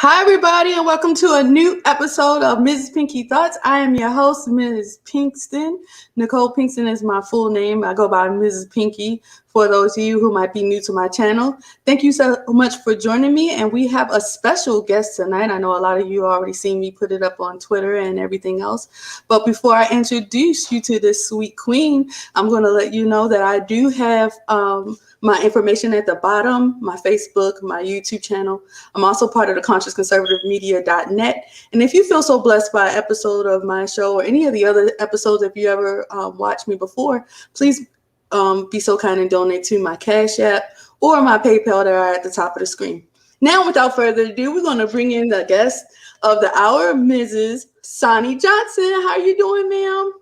Hi, everybody, and welcome to a new episode of Mrs. Pinky Thoughts. I am your host, Ms. Pinkston. Nicole Pinkston is my full name. I go by Mrs. Pinky for those of you who might be new to my channel. Thank you so much for joining me, and we have a special guest tonight. I know a lot of you already seen me put it up on Twitter and everything else, but before I introduce you to this sweet queen, I'm going to let you know that I do have my information at the bottom, my Facebook, my YouTube channel. I'm also part of the Conservative.net. And if you feel so blessed by an episode of my show or any of the other episodes, if you ever watched me before, please be so kind and donate to my Cash App or my PayPal that are at the top of the screen. Now, without further ado, we're going to bring in the guest of the hour, Mrs. Sonnie Johnson. How are you doing, ma'am?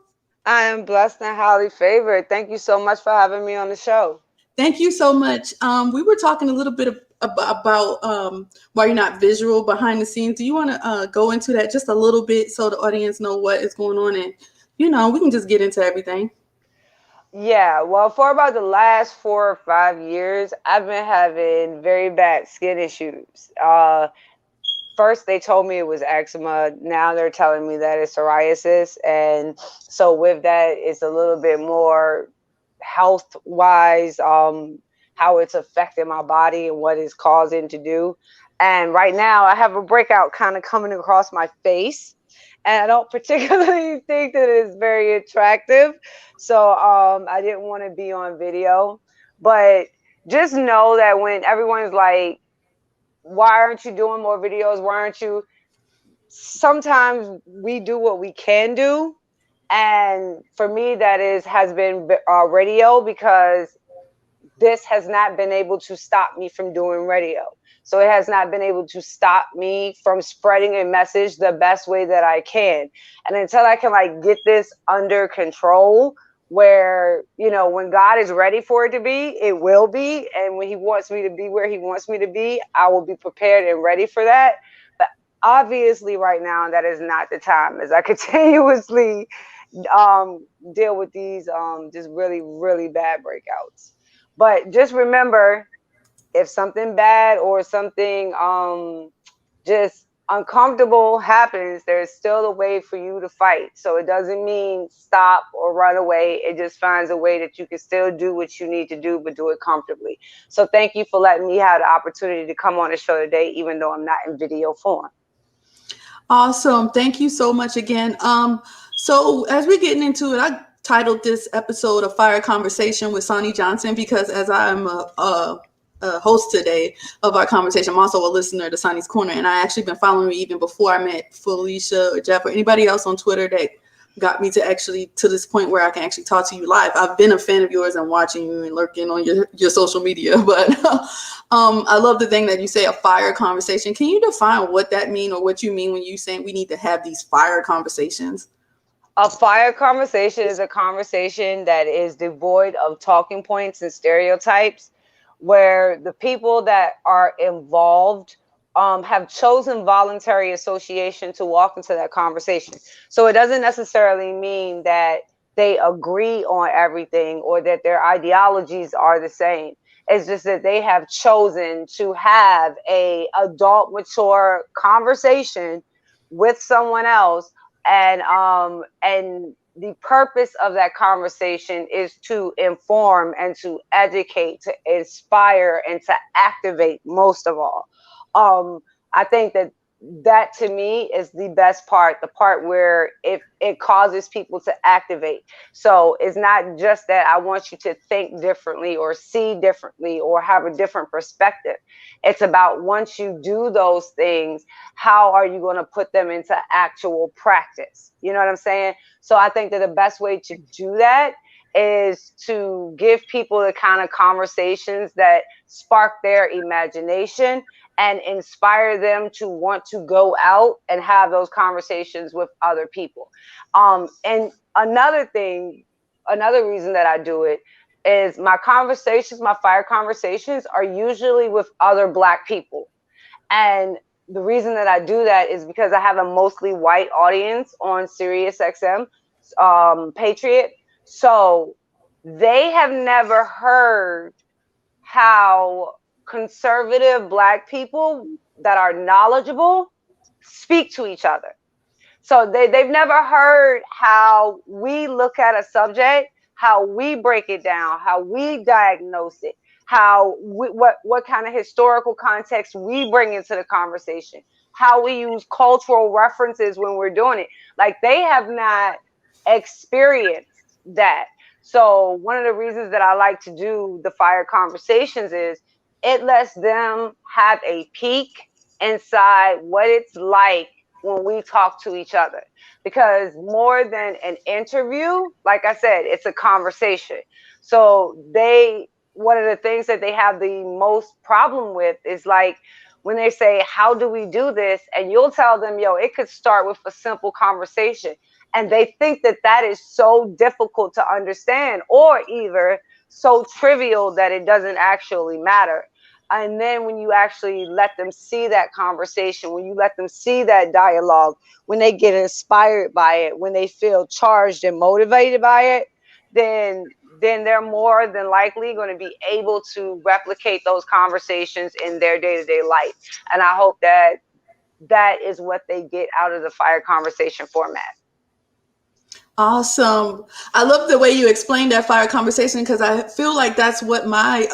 I am blessed and highly favored. Thank you so much for having me on the show. Thank you so much. We were talking a little bit about why you're not visual behind the scenes. Do you want to go into that just a little bit so the audience know what is going on, and we can just get into everything? Yeah, well, for about the last 4 or 5 years, I've been having very bad skin issues. First, they told me it was eczema. Now they're telling me that it's psoriasis. And so with that, it's a little bit more health-wise, how it's affecting my body and what it's causing to do. And right now, I have a breakout kind of coming across my face. And I don't particularly think that it's very attractive. So I didn't want to be on video. But just know that when everyone's like, why aren't you doing more videos? Why aren't you? Sometimes we do what we can do. And for me, has been radio, because this has not been able to stop me from doing radio. So it has not been able to stop me from spreading a message the best way that I can. And until I can get this under control, where, when God is ready for it to be, it will be. And when he wants me to be where he wants me to be, I will be prepared and ready for that. But obviously right now, that is not the time, as I continuously deal with these just really, really bad breakouts. But just remember, if something bad or something just uncomfortable happens, there's still a way for you to fight. So it doesn't mean stop or run away. It just finds a way that you can still do what you need to do, but do it comfortably. So thank you for letting me have the opportunity to come on the show today, even though I'm not in video form. Awesome. Thank you so much again. So as we're getting into it, I titled this episode "A Fire Conversation with Sonnie Johnson" because as I'm a host today of our conversation, I'm also a listener to Sonnie's Corner, and I actually been following you even before I met Felicia or Jeff or anybody else on Twitter that got me to this point where I can actually talk to you live. I've been a fan of yours and watching you and lurking on your social media, but I love the thing that you say, a fire conversation. Can you define what that means, or what you mean when you say we need to have these fire conversations? A fire conversation is a conversation that is devoid of talking points and stereotypes, where the people that are involved have chosen voluntary association to walk into that conversation. So it doesn't necessarily mean that they agree on everything or that their ideologies are the same. It's just that they have chosen to have a adult, mature conversation with someone else, and the purpose of that conversation is to inform and to educate, to inspire, and to activate, most of all. I think that to me is the best part, the part where it causes people to activate. So it's not just that I want you to think differently or see differently or have a different perspective. It's about, once you do those things, how are you going to put them into actual practice? You know what I'm saying? So I think that the best way to do that is to give people the kind of conversations that spark their imagination and inspire them to want to go out and have those conversations with other people. And another reason that I do it is my fire conversations are usually with other Black people. And the reason that I do that is because I have a mostly white audience on Sirius XM, Patriot. So they have never heard how conservative Black people that are knowledgeable speak to each other. So they've never heard how we look at a subject, how we break it down, how we diagnose it, what kind of historical context we bring into the conversation, how we use cultural references when we're doing it. Like, they have not experienced that. So one of the reasons that I like to do the fire conversations is it lets them have a peek inside what it's like when we talk to each other. Because more than an interview, like I said, it's a conversation. So one of the things that they have the most problem with is, like, when they say, how do we do this? And you'll tell them, yo, it could start with a simple conversation. And they think that that is so difficult to understand, or either so trivial that it doesn't actually matter. And then when you actually let them see that conversation, when you let them see that dialogue, when they get inspired by it, when they feel charged and motivated by it, then they're more than likely going to be able to replicate those conversations in their day-to-day life. And I hope that that is what they get out of the fire conversation format. Awesome. I love the way you explained that fire conversation, because I feel like that's what my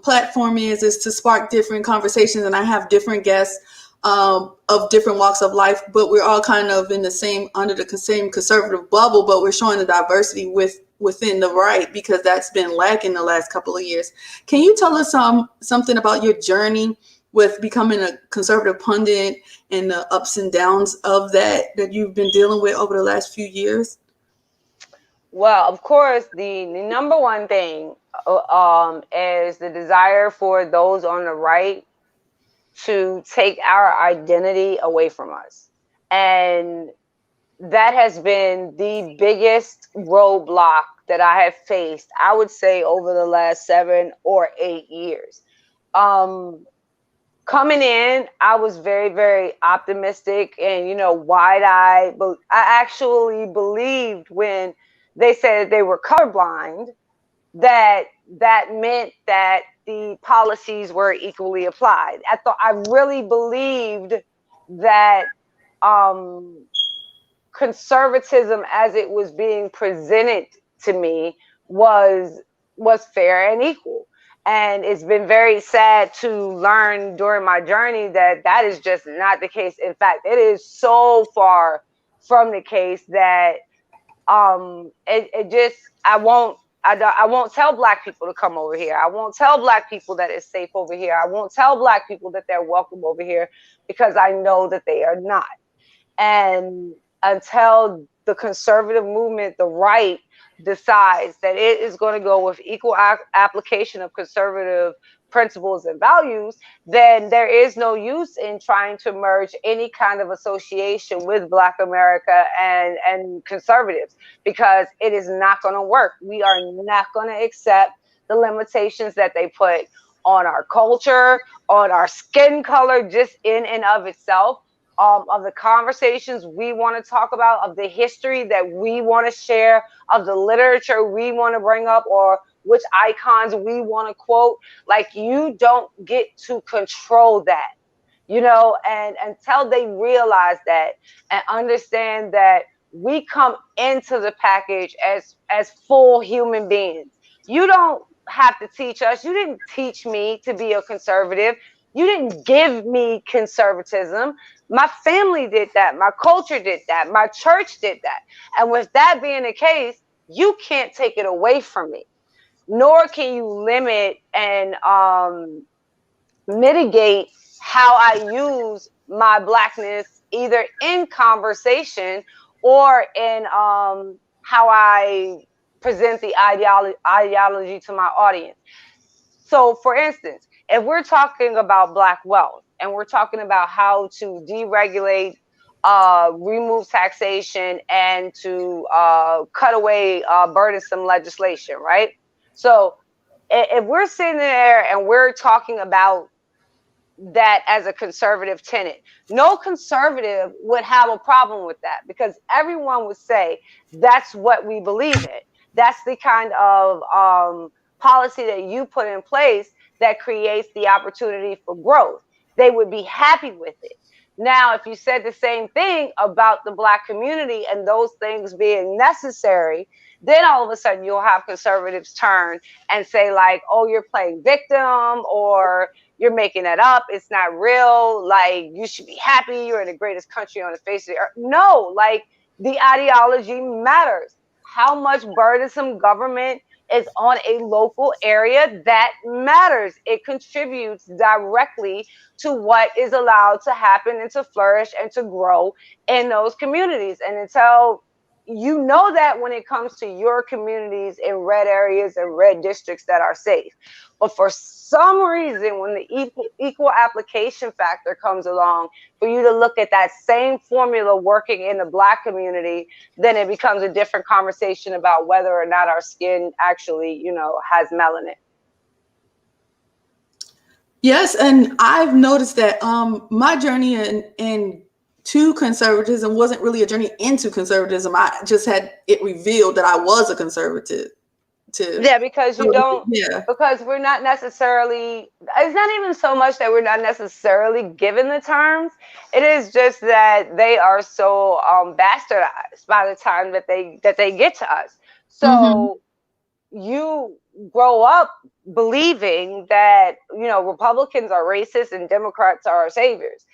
platform is to spark different conversations. And I have different guests of different walks of life, but we're all kind of in the same, under the same conservative bubble, but we're showing the diversity within the right, because that's been lacking the last couple of years. Can you tell us something about your journey with becoming a conservative pundit and the ups and downs of that you've been dealing with over the last few years? Well, of course, the number one thing is the desire for those on the right to take our identity away from us. And that has been the biggest roadblock that I have faced, I would say, over the last 7 or 8 years. Coming in, I was very, very optimistic and, wide-eyed. But I actually believed when they said they were colorblind, that meant that the policies were equally applied. I really believed that conservatism, as it was being presented to me, was fair and equal. And it's been very sad to learn during my journey that that is just not the case. In fact, it is so far from the case that I won't tell Black people to come over here. I won't tell Black people that it's safe over here. I won't tell Black people that they're welcome over here, because I know that they are not. And until the conservative movement, the right, decides that it is going to go with equal application of conservative principles and values, then there is no use in trying to merge any kind of association with Black America and conservatives, because it is not going to work. We are not going to accept the limitations that they put on our culture, on our skin color, just in and of itself. Of the conversations we want to talk about, of the history that we want to share, of the literature we want to bring up, or which icons we want to quote. Like, you don't get to control that, and until they realize that and understand that we come into the package as full human beings. You don't have to teach us. You didn't teach me to be a conservative. You didn't give me conservatism. My family did that. My culture did that. My church did that. And with that being the case, you can't take it away from me, nor can you limit and mitigate how I use my Blackness, either in conversation or in how I present the ideology to my audience. So, for instance, if we're talking about Black wealth and we're talking about how to deregulate, remove taxation, and to cut away burdensome legislation, right? So if we're sitting there and we're talking about that as a conservative tenet, no conservative would have a problem with that, because everyone would say that's what we believe in. That's the kind of policy that you put in place that creates the opportunity for growth. they would be happy with it. Now, if you said the same thing about the Black community and those things being necessary, then all of a sudden you'll have conservatives turn and say like, oh, you're playing victim, or you're making it up, it's not real, like you should be happy, you're in the greatest country on the face of the earth. No, like the ideology matters. How much burdensome government is on a local area, that matters. It contributes directly to what is allowed to happen and to flourish and to grow in those communities. And until you know that when it comes to your communities in red areas and red districts that are safe. But for some reason, when the equal application factor comes along, for you to look at that same formula working in the Black community, then it becomes a different conversation about whether or not our skin actually, you know, has melanin. Yes, and I've noticed that my journey in to conservatism wasn't really a journey into conservatism. I just had it revealed that I was a conservative. Yeah, because you don't, yeah, because we're not necessarily, it's not even so much that we're not necessarily given the terms. It is just that they are so bastardized by the time that they get to us. So you grow up believing that, you know, Republicans are racist and Democrats are our saviors.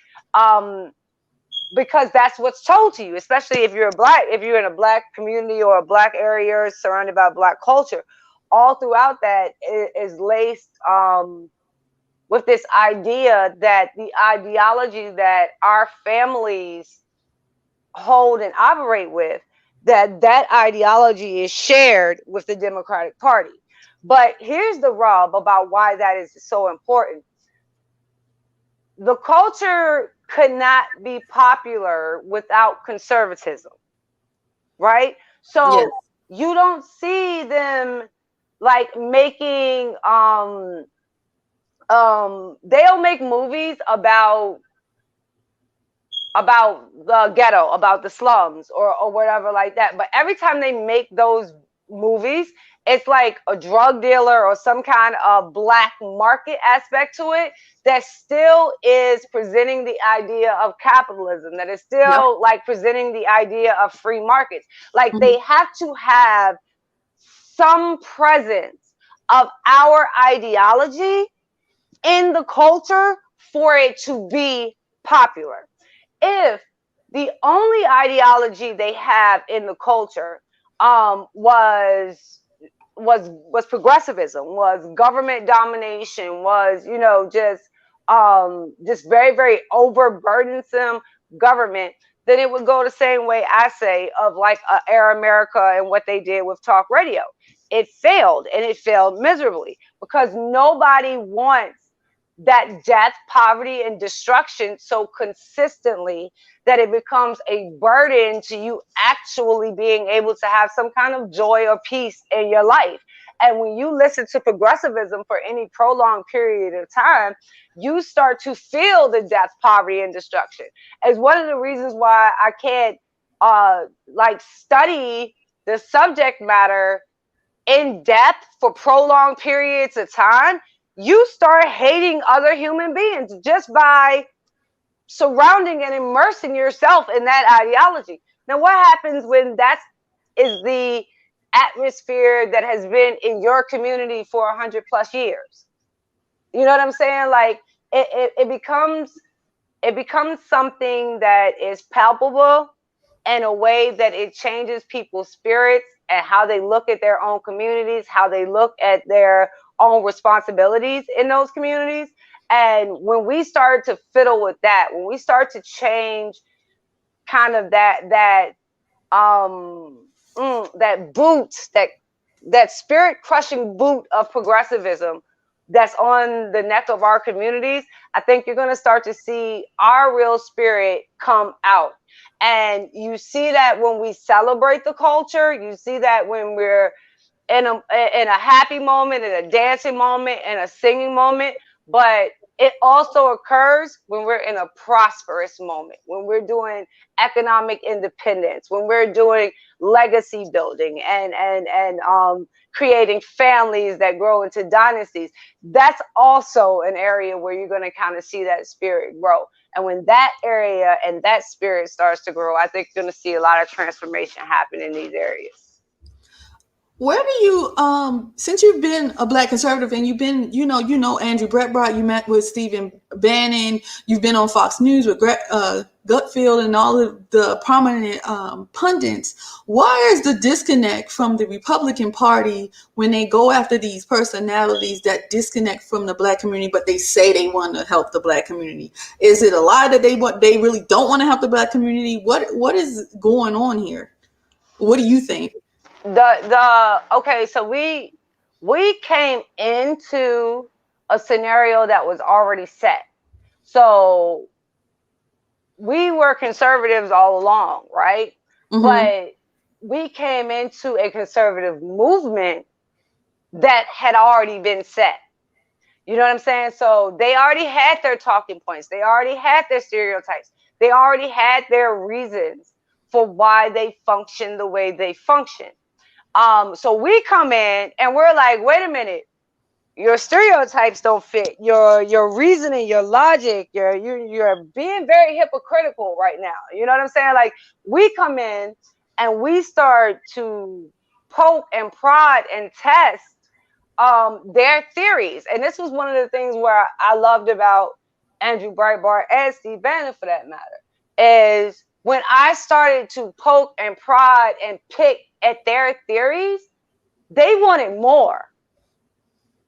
Because that's what's told to you, especially if you're if you're in a Black community or a Black area surrounded by Black culture. All throughout that is laced with this idea that the ideology that our families hold and operate with, that ideology is shared with the Democratic Party. But here's the rub about why that is so important. The culture could not be popular without conservatism, right? So yes. you don't see them like making they'll make movies about the ghetto, about the slums, or whatever like that. But every time they make those movies, it's like a drug dealer or some kind of Black market aspect to it that still is presenting the idea of capitalism, that is Yep. still like presenting the idea of free markets. Like Mhm. they have to have some presence of our ideology in the culture for it to be popular. If the only ideology they have in the culture was progressivism, was government domination, was, you know, just very, very overburdensome government, then it would go the same way I say of like Air America and what they did with talk radio. It failed, and it failed miserably because nobody wants that death, poverty, and destruction so consistently that it becomes a burden to you actually being able to have some kind of joy or peace in your life. And when you listen to progressivism for any prolonged period of time, you start to feel the death, poverty, and destruction. It's one of the reasons why I can't like study the subject matter in depth for prolonged periods of time. You start hating other human beings just by surrounding and immersing yourself in that ideology. Now, what happens when that is the atmosphere that has been in your community for 100 plus years? You know what I'm saying? Like it becomes something that is palpable in a way that it changes people's spirits and how they look at their own communities, how they look at their own responsibilities in those communities. And when we start to fiddle with that, when we start to change kind of that boot, that spirit crushing boot of progressivism that's on the neck of our communities, I think you're going to start to see our real spirit come out. And you see that when we celebrate the culture, you see that when we're in a happy moment, in a dancing moment, in a singing moment. But it also occurs when we're in a prosperous moment, when we're doing economic independence, when we're doing legacy building and creating families that grow into dynasties. That's also an area where you're going to kind of see that spirit grow. And when that area and that spirit starts to grow, I think you're going to see a lot of transformation happen in these areas. Where do you, since you've been a Black conservative and you've been, Andrew Breitbart, you met with Stephen Bannon, you've been on Fox News with Gutfield and all of the prominent pundits. Why is the disconnect from the Republican Party when they go after these personalities that disconnect from the Black community, but they say they want to help the Black community? Is it a lie that they really don't want to help the Black community? What is going on here? What do you think? Okay, so we came into a scenario that was already set. So we were conservatives all along, right? Mm-hmm. But we came into a conservative movement that had already been set. You know what I'm saying? So they already had their talking points. They already had their stereotypes. They already had their reasons for why they function the way they function. So we come in and we're like, wait a minute, your stereotypes don't fit. Your reasoning, your logic, you're being very hypocritical right now. You know what I'm saying? Like, we come in and we start to poke and prod and test their theories. And this was one of the things where I loved about Andrew Breitbart and Steve Bannon, for that matter, is when I started to poke and prod and pick at their theories, they wanted more.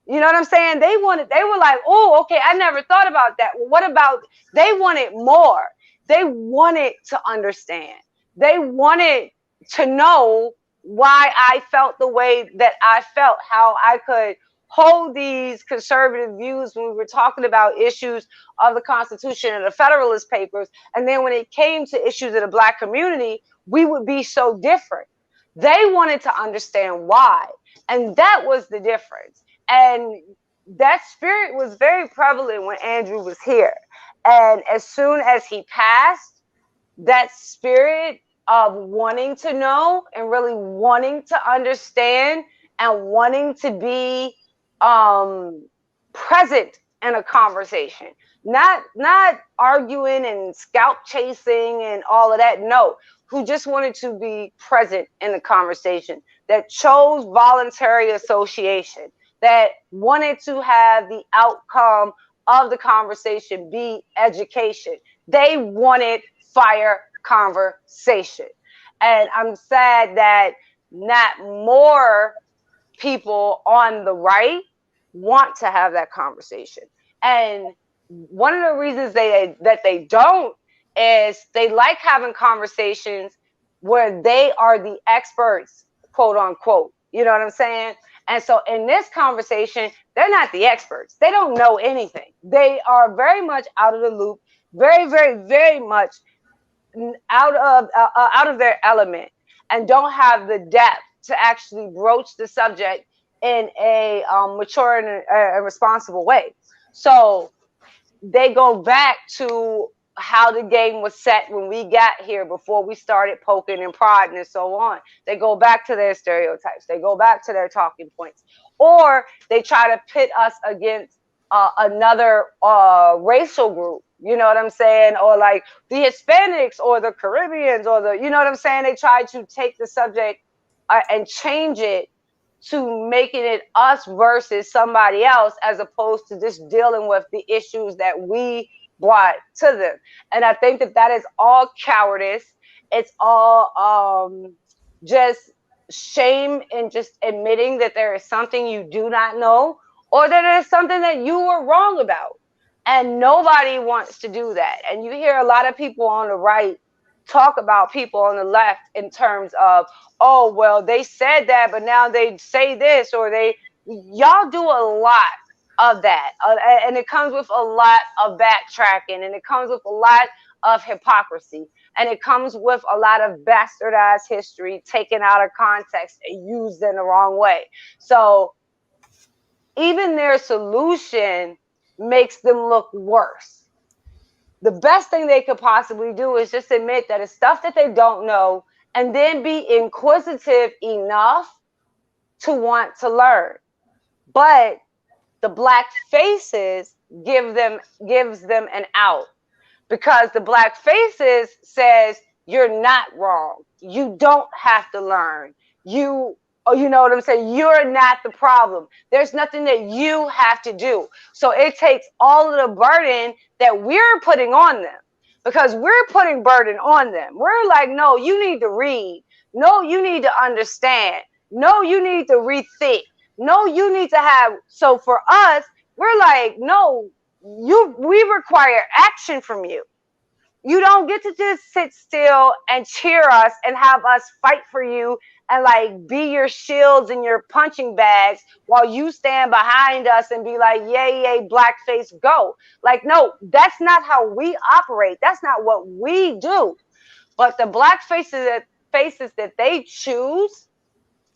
You know what I'm saying? They were like, oh, okay, I never thought about that. Well, what about, they wanted more. They wanted to understand. They wanted to know why I felt the way that I felt, how I could hold these conservative views when we were talking about issues of the Constitution and the Federalist Papers. And then when it came to issues of the Black community, we would be so different. They wanted to understand why. And that was the difference. And that spirit was very prevalent when Andrew was here. And as soon as he passed, that spirit of wanting to know and really wanting to understand and wanting to be present in a conversation, not arguing and scalp chasing and all of that. No, who just wanted to be present in the conversation, that chose voluntary association, that wanted to have the outcome of the conversation be education. They wanted fire conversation. And I'm sad that not more people on the right want to have that conversation. And one of the reasons that they don't is they like having conversations where they are the experts, quote unquote. You know what I'm saying? And so in this conversation, they're not the experts. They don't know anything. They are very much out of the loop, very, very, very much out of their element, and don't have the depth to actually broach the subject in a mature and a responsible way. So they go back to how the game was set when we got here, before we started poking and prodding and so on. They go back to their stereotypes. They go back to their talking points. Or they try to pit us against another racial group. You know what I'm saying? Or like the Hispanics or the Caribbeans or the, you know what I'm saying? They try to take the subject and change it to making it us versus somebody else, as opposed to just dealing with the issues that we brought to them. And I think that is all cowardice. It's all just shame and just admitting that there is something you do not know, or that there is something that you were wrong about. And nobody wants to do that. And you hear a lot of people on the right talk about people on the left in terms of, oh, well, they said that, but now they say this, or y'all do a lot of that. And it comes with a lot of backtracking, and it comes with a lot of hypocrisy, and it comes with a lot of bastardized history taken out of context and used in the wrong way. So even their solution makes them look worse. The best thing they could possibly do is just admit that it's stuff that they don't know, and then be inquisitive enough to want to learn. But the black faces gives them an out, because the black faces says you're not wrong. You don't have to learn. You know what I'm saying? You're not the problem. There's nothing that you have to do. So it takes all of the burden that we're putting on them, because we're putting burden on them. We're like, no, you need to read. No, you need to understand. No, you need to rethink. No, you need to have. So for us, we're like, no, we require action from you. You don't get to just sit still and cheer us and have us fight for you and like be your shields and your punching bags while you stand behind us and be like, yay, yay, blackface, go. Like, no, that's not how we operate. That's not what we do. But the black faces that they choose,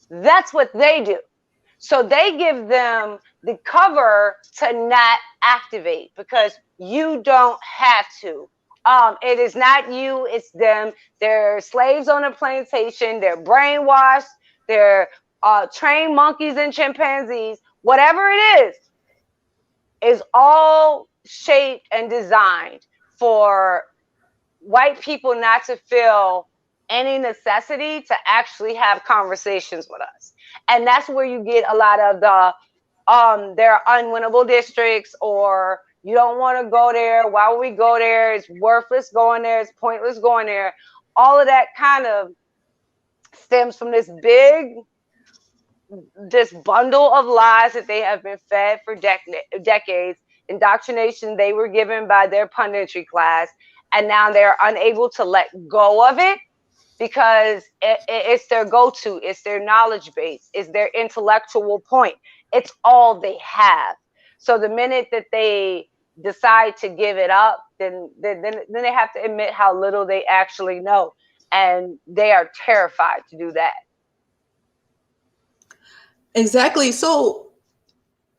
that's what they do. So they give them the cover to not activate, because you don't have to. It is not you, it's them. They're slaves on a plantation. They're brainwashed. They're trained monkeys and chimpanzees. Whatever it is all shaped and designed for white people not to feel any necessity to actually have conversations with us. And that's where you get a lot of the there are unwinnable districts, or you don't want to go there. Why would we go there? It's worthless going there. It's pointless going there. All of that kind of stems from this bundle of lies that they have been fed for decades, indoctrination they were given by their punditry class, and now they're unable to let go of it, because it's their go-to, it's their knowledge base, it's their intellectual point, it's all they have. So the minute that they decide to give it up, then they have to admit how little they actually know, and they are terrified to do that. Exactly. So,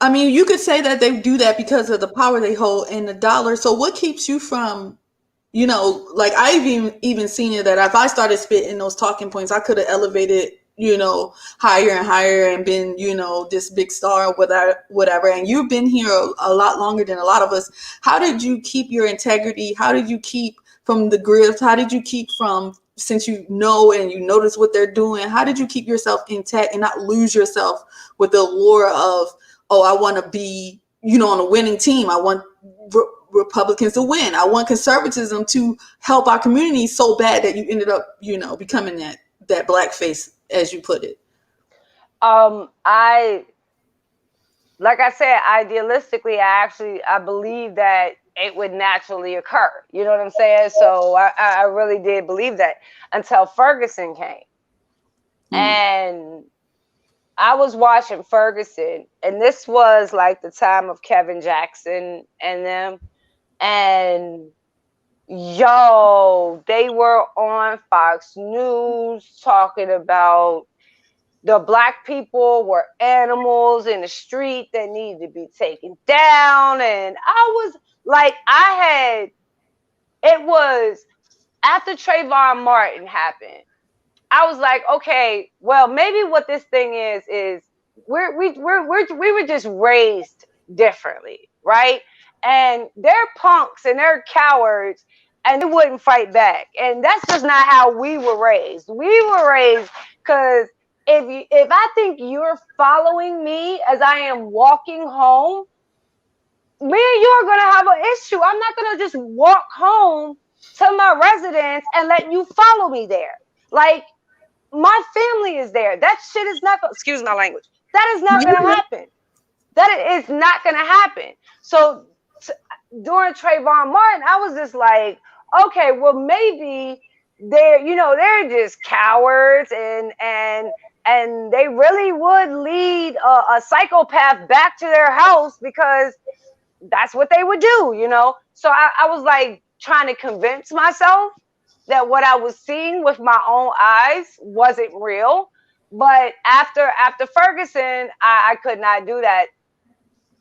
I mean, you could say that they do that because of the power they hold in the dollar. So what keeps you from, like I've even seen it that if I started spitting those talking points, I could have elevated, higher and higher and been, this big star or whatever. And you've been here a lot longer than a lot of us. How did you keep your integrity? How did you keep from the grift? How did you keep from, since you know and you notice what they're doing, how did you keep yourself intact and not lose yourself with the allure of, oh, I want to be, on a winning team. I want Republicans to win. I want conservatism to help our community so bad that you ended up, becoming that blackface, as you put it. Like I said, idealistically, I believe that it would naturally occur. You know what I'm saying? So I really did believe that until Ferguson came. And I was watching Ferguson, and this was like the time of Kevin Jackson and them. And they were on Fox News talking about the black people were animals in the street that needed to be taken down. And I was like, it was after Trayvon Martin happened. I was like, okay, well, maybe what this thing is we were just raised differently, right? And they're punks and they're cowards and they wouldn't fight back. And that's just not how we were raised. We were raised because if I think you're following me as I am walking home, me and you are going to have an issue. I'm not going to just walk home to my residence and let you follow me there. Like, my family is there. That shit is not, excuse my language. That is not going to happen. That is not going to happen. So during Trayvon Martin, I was just like, okay, well, maybe they're just cowards and they really would lead a psychopath back to their house because that's what they would do, So I was like trying to convince myself that what I was seeing with my own eyes wasn't real. But after Ferguson, I could not do that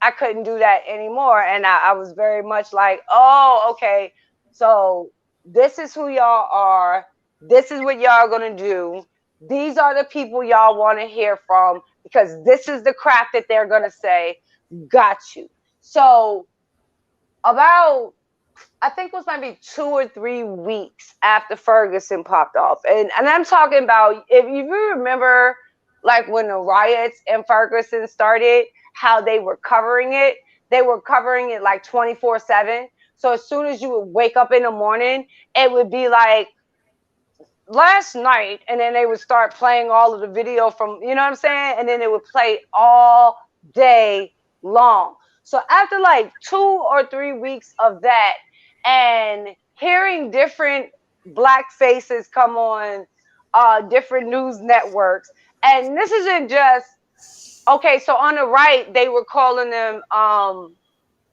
I couldn't do that anymore. And I was very much like, oh, okay, so this is who y'all are. This is what y'all gonna do. These are the people y'all want to hear from because this is the crap that they're gonna say. Got you. So about I think it was maybe 2 or 3 weeks after Ferguson popped off. And I'm talking about, if you remember, like when the riots in Ferguson started, how they were covering it like 24/7. So as soon as you would wake up in the morning, it would be like last night, and then they would start playing all of the video from, you know what I'm saying? And then it would play all day long. So after like 2 or 3 weeks of that, and hearing different black faces come on different news networks, and this isn't just okay. So on the right, they were calling them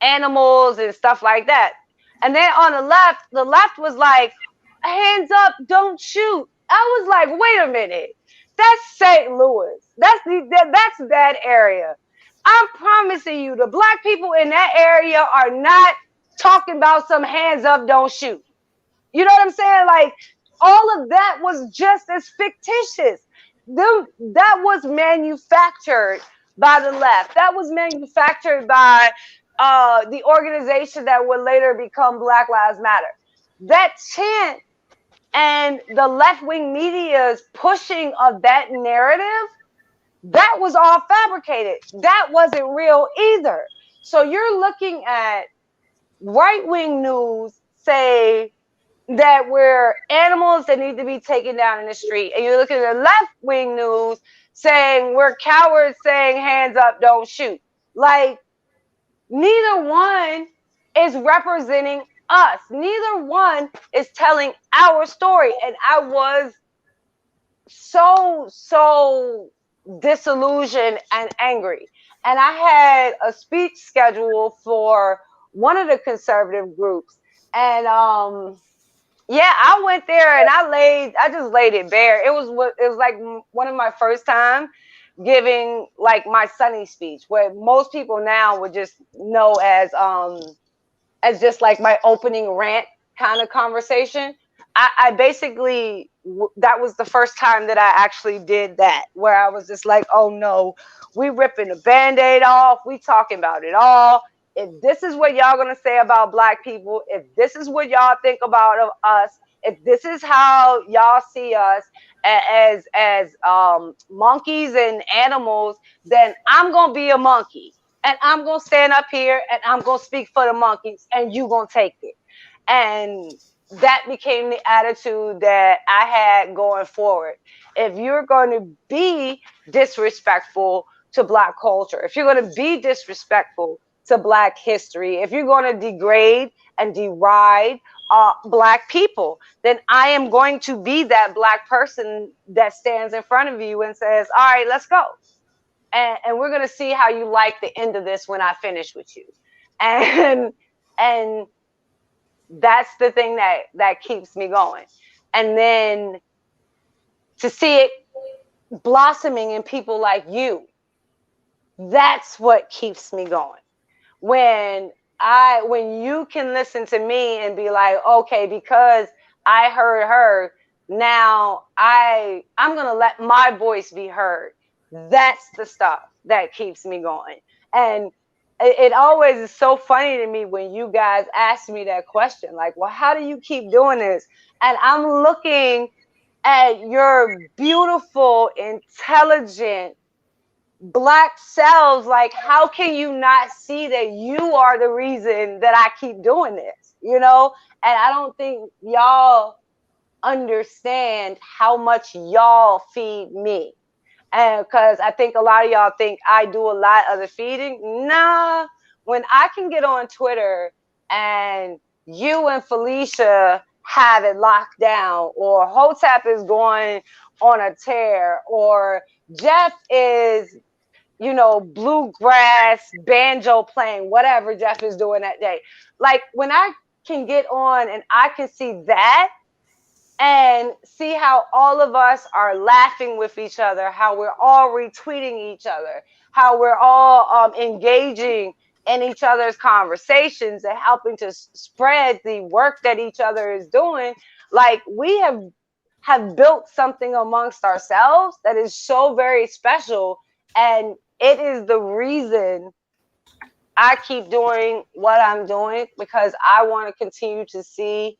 animals and stuff like that, and then on the left was like, hands up, don't shoot. I was like, wait a minute, that's St. Louis. That's that area. I'm promising you, the black people in that area are not talking about some hands up, don't shoot. You know what I'm saying? Like, all of that was just as fictitious. That was manufactured by the left. That was manufactured by the organization that would later become Black Lives Matter. That chant and the left-wing media's pushing of that narrative, that was all fabricated. That wasn't real either. So you're looking at right-wing news say that we're animals that need to be taken down in the street, and you're looking at the left-wing news saying we're cowards saying hands up, don't shoot. Like, neither one is representing us. Neither one is telling our story. And I was so disillusioned and angry. And I had a speech scheduled for one of the conservative groups. And yeah, I went there and I just laid it bare. It was like one of my first time giving like my Sonnie speech, where most people now would just know as just like my opening rant kind of conversation. I basically, that was the first time that I actually did that, where I was just like, oh no, we ripping the Band-Aid off. We talking about it all. If this is what y'all gonna say about black people, if this is what y'all think about us, if this is how y'all see us as monkeys and animals, then I'm gonna be a monkey and I'm gonna stand up here and I'm gonna speak for the monkeys and you gonna take it. And that became the attitude that I had going forward. If you're going to be disrespectful to black culture, if you're going to be disrespectful to black history, if you're going to degrade and deride black people, then I am going to be that black person that stands in front of you and says, all right, let's go. And we're going to see how you like the end of this when I finish with you. And that's the thing that keeps me going. And then to see it blossoming in people like you, that's what keeps me going. When you can listen to me and be like, okay, because I heard her, now I'm gonna let my voice be heard. That's the stuff that keeps me going. And it always is so funny to me when you guys ask me that question, like, well, how do you keep doing this? And I'm looking at your beautiful, intelligent black selves, like, how can you not see that you are the reason that I keep doing this, you know? And I don't think y'all understand how much y'all feed me. And because I think a lot of y'all think I do a lot of the feeding. Nah, when I can get on Twitter and you and Felicia have it locked down, or Hotep is going on a tear, or Jeff is, you know, bluegrass, banjo playing, whatever Jeff is doing that day. Like, when I can get on and I can see that, and see how all of us are laughing with each other, how we're all retweeting each other, how we're all engaging in each other's conversations and helping to spread the work that each other is doing. Like, we have built something amongst ourselves that is so very special, and it is the reason I keep doing what I'm doing, because I want to continue to see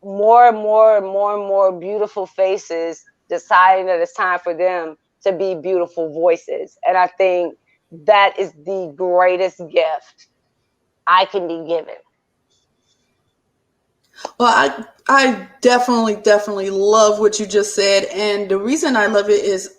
more and more and more and more beautiful faces deciding that it's time for them to be beautiful voices. And I think that is the greatest gift I can be given. Well, I definitely love what you just said, and the reason I love it is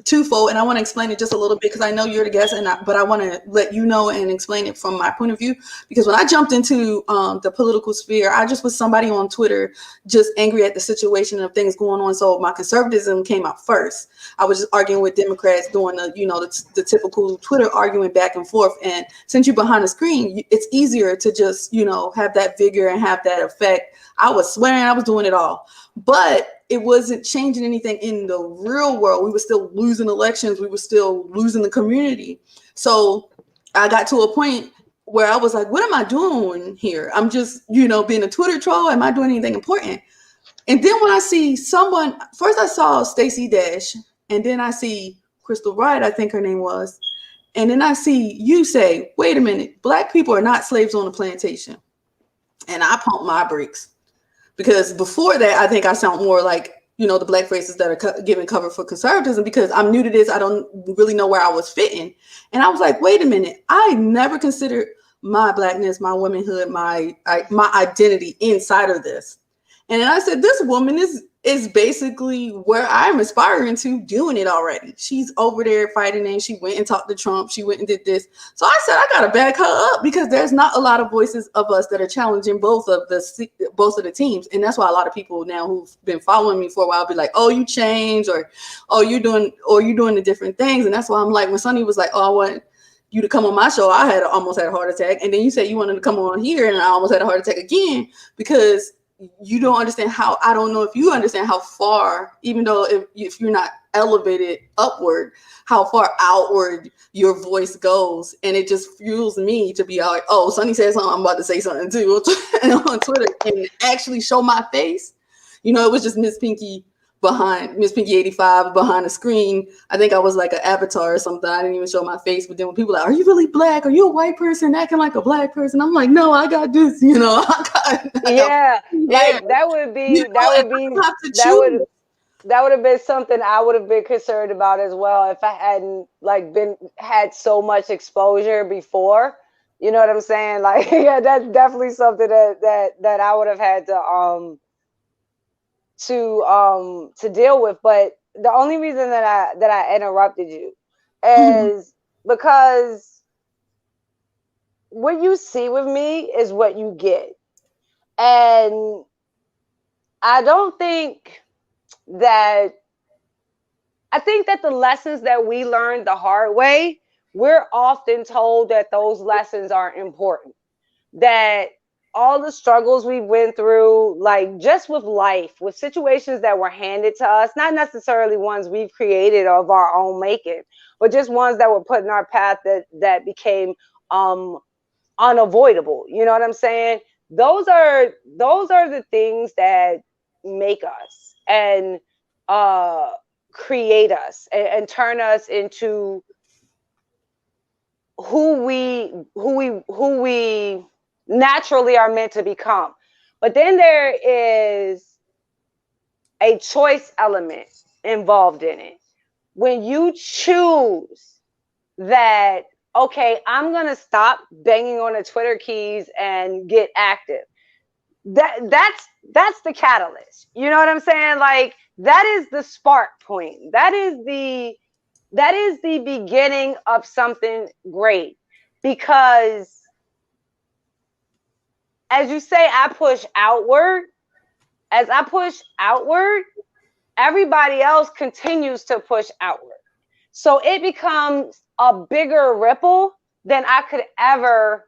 twofold, and I want to explain it just a little bit because I know you're the guest, but I want to let you know and explain it from my point of view. Because when I jumped into the political sphere, I just was somebody on Twitter just angry at the situation of things going on. So my conservatism came out first. I was just arguing with Democrats, doing the typical Twitter arguing back and forth. And since you're behind the screen, it's easier to just have that vigor and have that effect. I was swearing, I was doing it all, but it wasn't changing anything in the real world. We were still losing elections. We were still losing the community. So I got to a point where I was like, what am I doing here? I'm just, being a Twitter troll. Am I doing anything important? And then when I see someone, first I saw Stacey Dash, and then I see Crystal Wright, I think her name was. And then I see you say, wait a minute, Black people are not slaves on a plantation. And I pump my brakes. Because before that, I think I sound more like, the Black faces that are giving cover for conservatism, because I'm new to this. I don't really know where I was fitting. And I was like, wait a minute. I never considered my Blackness, my womanhood, my identity inside of this. And then I said, this woman is basically where I'm aspiring to, doing it already. She's over there fighting, and she went and talked to Trump. She went and did this. So I said, I got to back her up, because there's not a lot of voices of us that are challenging both of the teams. And that's why a lot of people now who've been following me for a while be like, oh, you changed, or you're doing the different things. And that's why I'm like, when Sonnie was like, oh, I want you to come on my show, I almost had a heart attack. And then you said you wanted to come on here, and I almost had a heart attack again, because you don't understand how, I don't know if you understand how far, even though if you're not elevated upward, how far outward your voice goes. And it just fuels me to be like, oh, Sonnie said something, I'm about to say something too on Twitter, and actually show my face. It was just MrsPinky85 behind the screen. I think I was like an avatar or something. I didn't even show my face. But then when people are like, are you really Black? Are you a white person acting like a Black person? I'm like, no, I got this, That would have been something I would have been concerned about as well, if I hadn't had so much exposure before. You know what I'm saying? Like, yeah, that's definitely something that I would have had to deal with. But the only reason that I interrupted you is because what you see with me is what you get. And I think that the lessons that we learned the hard way, we're often told that those lessons aren't important. That all the struggles we went through, like just with life, with situations that were handed to us, not necessarily ones we've created of our own making, but just ones that were put in our path that became unavoidable. You know what I'm saying? Those are the things that make us and create us and turn us into who we naturally are meant to become. But then there is a choice element involved in it. When you choose that, okay, I'm going to stop banging on the Twitter keys and get active. That's the catalyst. You know what I'm saying? Like, that is the spark point. That is the beginning of something great. Because as you say, I push outward. As I push outward, everybody else continues to push outward. So it becomes a bigger ripple than I could ever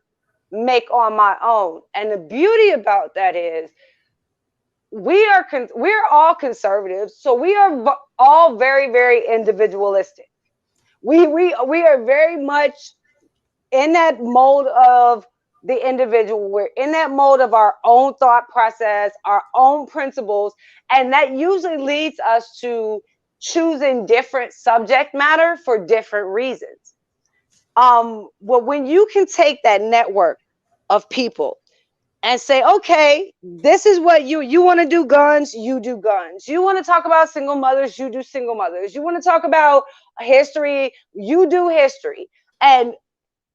make on my own. And the beauty about that is we're all conservatives, so we are all very, very individualistic. We are very much in that mode of the individual. We're in that mode of our own thought process, our own principles, and that usually leads us to choosing different subject matter for different reasons. Well, when you can take that network of people and say, okay, this is what you want to do guns, you do guns. You want to talk about single mothers, you do single mothers. You want to talk about history, you do history. And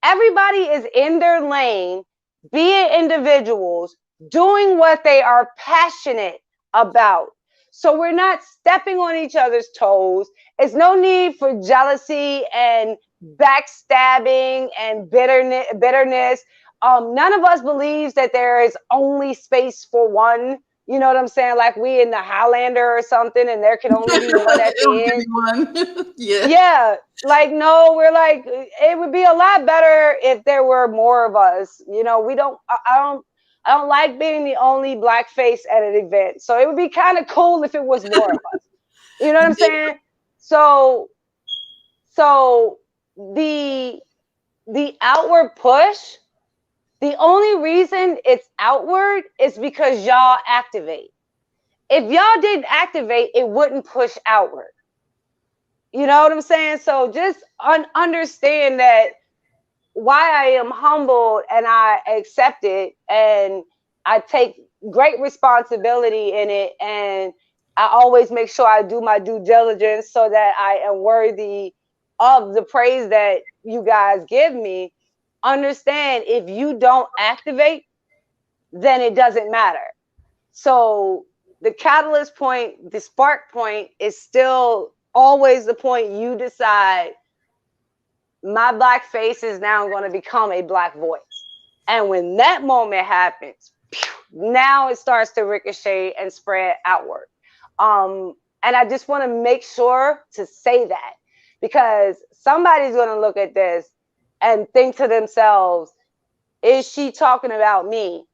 everybody is in their lane, being individuals, doing what they are passionate about. So we're not stepping on each other's toes. There's no need for jealousy and backstabbing and bitterness. None of us believes that there is only space for one. You know what I'm saying? Like we in the Highlander or something, and there can only be one at the end. One. Yeah. Yeah. Like, no, we're like, it would be a lot better if there were more of us. You know, I don't like being the only black face at an event. So it would be kind of cool if it was more of us. You know what I'm saying? So the outward push, the only reason it's outward is because y'all activate. If y'all didn't activate, it wouldn't push outward. You know what I'm saying? So just understand that why I am humbled and I accept it and I take great responsibility in it. And I always make sure I do my due diligence so that I am worthy of the praise that you guys give me. Understand, if you don't activate, then it doesn't matter. So the catalyst point, the spark point is still always the point you decide my black face is now going to become a black voice. And when that moment happens, now it starts to ricochet and spread outward. And I just want to make sure to say that, because somebody's going to look at this and think to themselves, is she talking about me?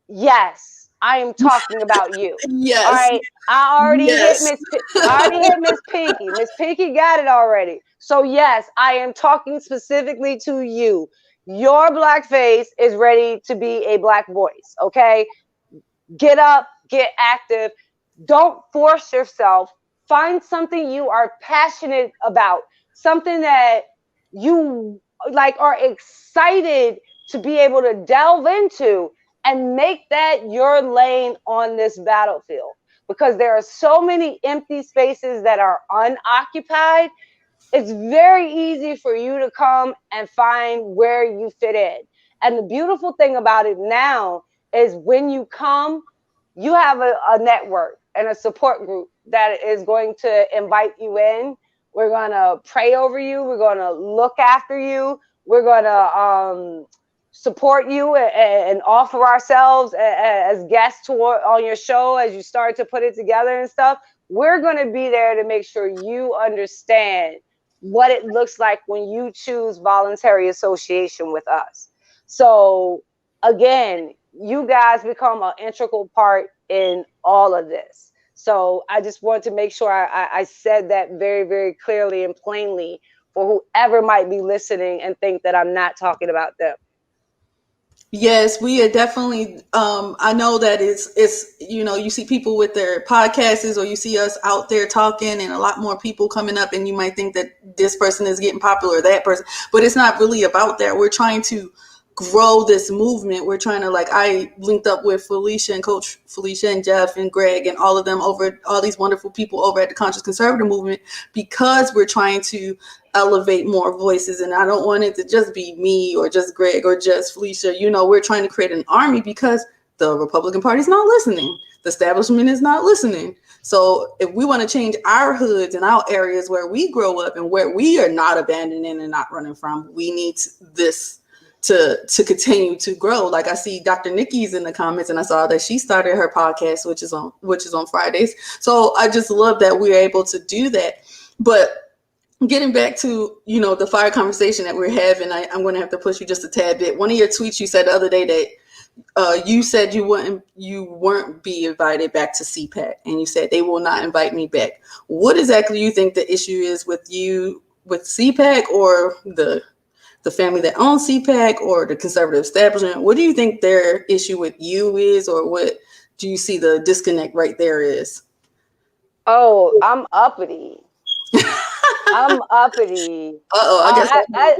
Yes, I am talking about you. Yes. All right. I already hit Miss Pinky. Miss Pinky got it already. So yes, I am talking specifically to you. Your black face is ready to be a black voice. Okay. Get up, get active. Don't force yourself. Find something you are passionate about, something that you like are excited to be able to delve into, and make that your lane on this battlefield, because there are so many empty spaces that are unoccupied. It's very easy for you to come and find where you fit in. And the beautiful thing about it now is when you come, you have a network and a support group that is going to invite you in. We're going to pray over you. We're going to look after you. We're going to support you and offer ourselves as guests on your show as you start to put it together and stuff. We're going to be there to make sure you understand what it looks like when you choose voluntary association with us. So again, you guys become an integral part in all of this. So I just want to make sure I said that very, very clearly and plainly for whoever might be listening and think that I'm not talking about them. Yes, we are definitely. I know that it's you see people with their podcasts, or you see us out there talking, and a lot more people coming up, and you might think that this person is getting popular, that person, but it's not really about that. We're trying to grow this movement. We're trying to, like, I linked up with Felicia and Coach Felicia and Jeff and Greg and all of them, over all these wonderful people over at the Conscious Conservative Movement, because we're trying to elevate more voices. And I don't want it to just be me or just Greg or just Felicia. We're trying to create an army because the Republican Party is not listening. The establishment is not listening. So if we want to change our hoods and our areas where we grow up and where we are not abandoning and not running from, we need this to continue to grow. Like, I see Dr. Nikki's in the comments, and I saw that she started her podcast, which is on Fridays. So I just love that we're able to do that. But getting back to, the fire conversation that we're having, I'm going to have to push you just a tad bit. One of your tweets, you said the other day that you said you weren't be invited back to CPAC, and you said they will not invite me back. What exactly you think the issue is with you with CPAC, or the family that owns CPAC, or the conservative establishment? What do you think their issue with you is, or what do you see the disconnect right there is? Oh, I'm uppity. I'm uppity. Uh-oh, I guess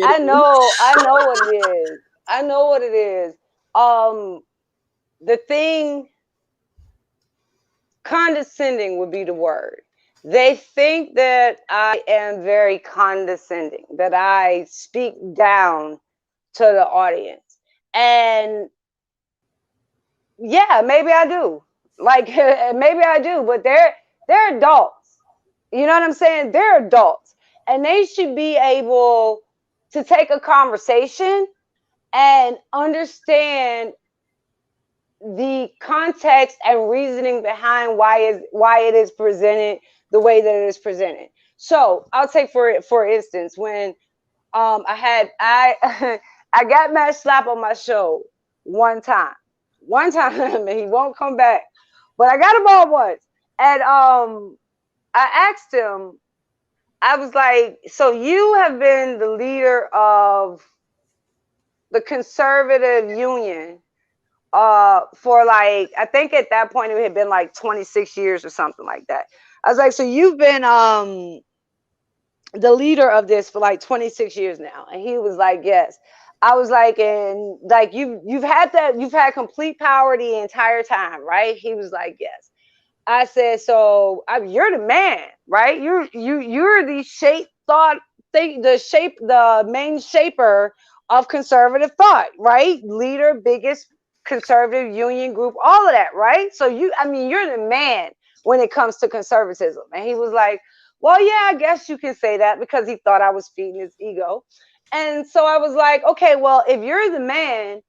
I know what it is. I know what it is. The thing, condescending would be the word. They think that I am very condescending, that I speak down to the audience. And yeah, maybe I do. Like maybe I do, but they're adults. You know what I'm saying? They're adults. And they should be able to take a conversation and understand the context and reasoning behind why it is presented the way that it is presented. So I'll take for instance, when I I got Matt Slap on my show one time, and he won't come back, but I got him on once, and I asked him, I was like, so you have been the leader of the conservative union for like, I think at that point it had been like 26 years or something like that. I was like, so you've been the leader of this for like 26 years now. And he was like, yes. I was like, and like you've had complete power the entire time, right? He was like, yes. I said, so you're the man, right? You're the the main shaper of conservative thought, right? Leader, biggest conservative union group, all of that, right? So you're the man when it comes to conservatism. And he was like, well, yeah, I guess you can say that, because he thought I was feeding his ego. And so I was like, okay, well, if you're the man,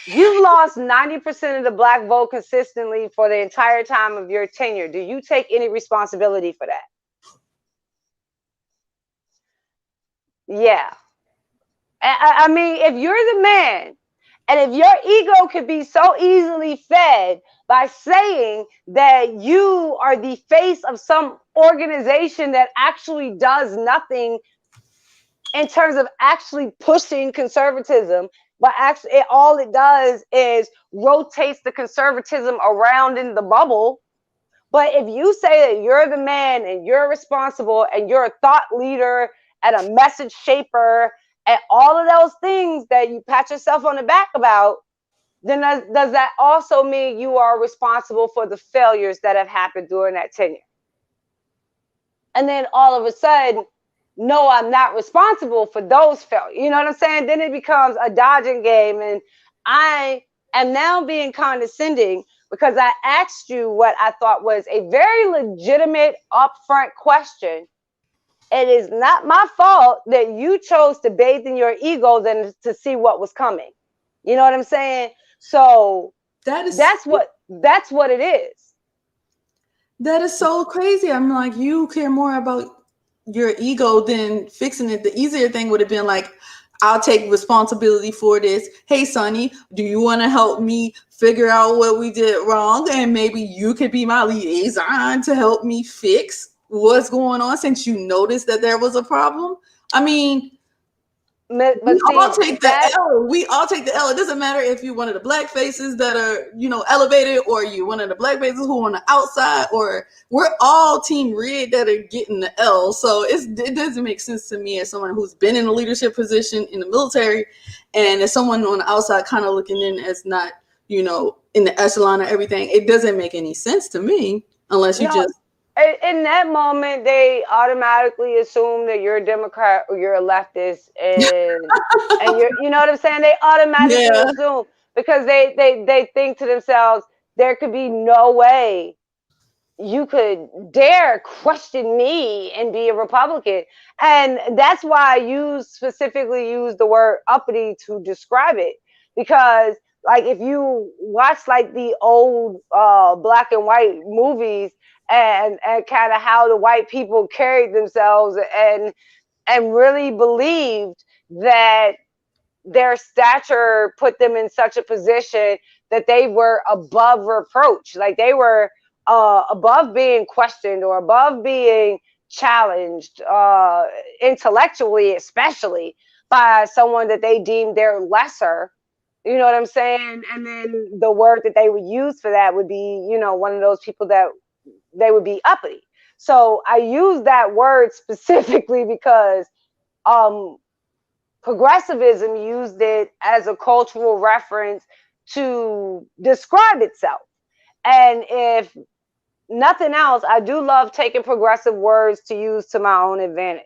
you've lost 90% of the black vote consistently for the entire time of your tenure. Do you take any responsibility for that? Yeah. I mean, if you're the man, and if your ego could be so easily fed by saying that you are the face of some organization that actually does nothing in terms of actually pushing conservatism, but actually all it does is rotates the conservatism around in the bubble. But if you say that you're the man and you're responsible and you're a thought leader and a message shaper and all of those things that you pat yourself on the back about, then does that also mean you are responsible for the failures that have happened during that tenure? And then all of a sudden, no, I'm not responsible for those failures. You know what I'm saying? Then it becomes a dodging game. And I am now being condescending because I asked you what I thought was a very legitimate, upfront question. It is not my fault that you chose to bathe in your ego than to see what was coming. You know what I'm saying? So that's what it is. That is so crazy. I'm like, you care more about your ego than fixing it. The easier thing would have been like, I'll take responsibility for this. Hey, Sonnie, do you want to help me figure out what we did wrong? And maybe you could be my liaison to help me fix what's going on, since you noticed that there was a problem. I mean, we all take the L. We all take the L. It doesn't matter if you're one of the black faces that are, elevated, or you one of the black faces who are on the outside, or we're all Team Red that are getting the L. So it doesn't make sense to me as someone who's been in a leadership position in the military, and as someone on the outside kind of looking in as not, in the echelon of everything. It doesn't make any sense to me unless you just. In that moment, they automatically assume that you're a Democrat or you're a leftist, and you're, you know what I'm saying? They automatically assume, because they think to themselves, there could be no way you could dare question me and be a Republican. And that's why I specifically use the word uppity to describe it, because like if you watch like the old black and white movies, and kind of how the white people carried themselves and really believed that their stature put them in such a position that they were above reproach. Like they were above being questioned or above being challenged, intellectually, especially by someone that they deemed their lesser. You know what I'm saying? And then the word that they would use for that would be, you know, one of those people that they would be uppity. So I use that word specifically because um, progressivism used it as a cultural reference to describe itself. And if nothing else, I do love taking progressive words to use to my own advantage.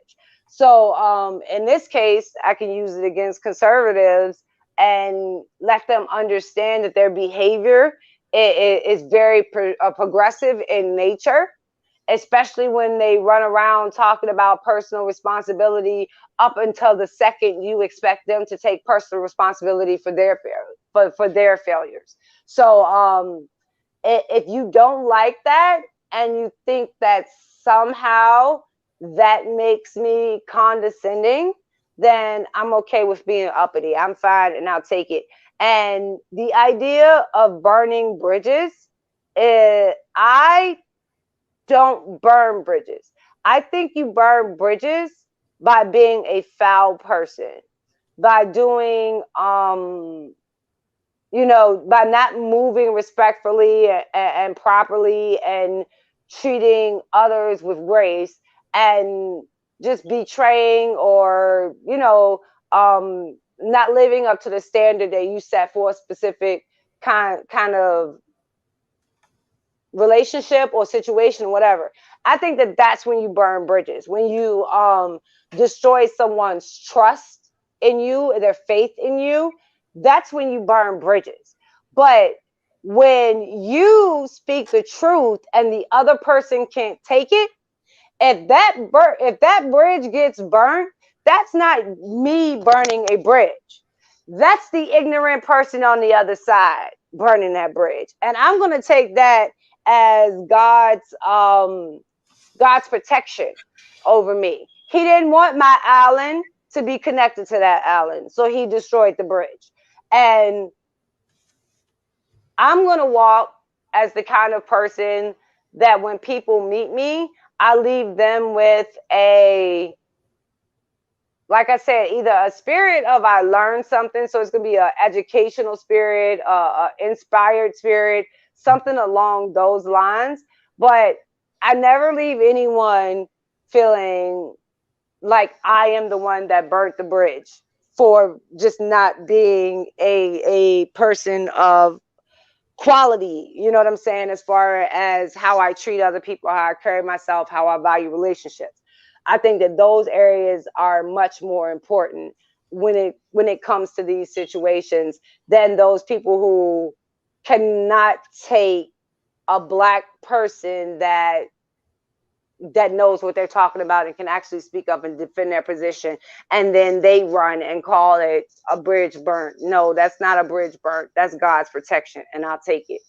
So in this case, I can use it against conservatives and let them understand that their behavior is very progressive in nature, especially when they run around talking about personal responsibility up until the second you expect them to take personal responsibility for their for their failures. So if you don't like that and you think that somehow that makes me condescending, then I'm okay with being uppity. I'm fine and I'll take it. And the idea of burning bridges, I don't burn bridges. I think you burn bridges by being a foul person, by doing you know, by not moving respectfully and properly and treating others with grace, and just betraying or, you know, not living up to the standard that you set for a specific kind of relationship or situation, whatever. I think that that's when you burn bridges, when you destroy someone's trust in you, their faith in you. That's when you burn bridges. But when you speak the truth and the other person can't take it, if that bridge gets burned, that's not me burning a bridge. That's the ignorant person on the other side burning that bridge. And I'm going to take that as God's protection over me. He didn't want my island to be connected to that island, so he destroyed the bridge. And I'm going to walk as the kind of person that when people meet me, I leave them with a, like I said, either a spirit of I learned something, so it's going to be an educational spirit, inspired spirit, something along those lines. But I never leave anyone feeling like I am the one that burnt the bridge for just not being a person of quality, you know what I'm saying, as far as how I treat other people, how I carry myself, how I value relationships. I think that those areas are much more important when it comes to these situations than those people who cannot take a black person that knows what they're talking about and can actually speak up and defend their position, and then they run and call it a bridge burnt. No, that's not a bridge burnt. That's God's protection, and I'll take it.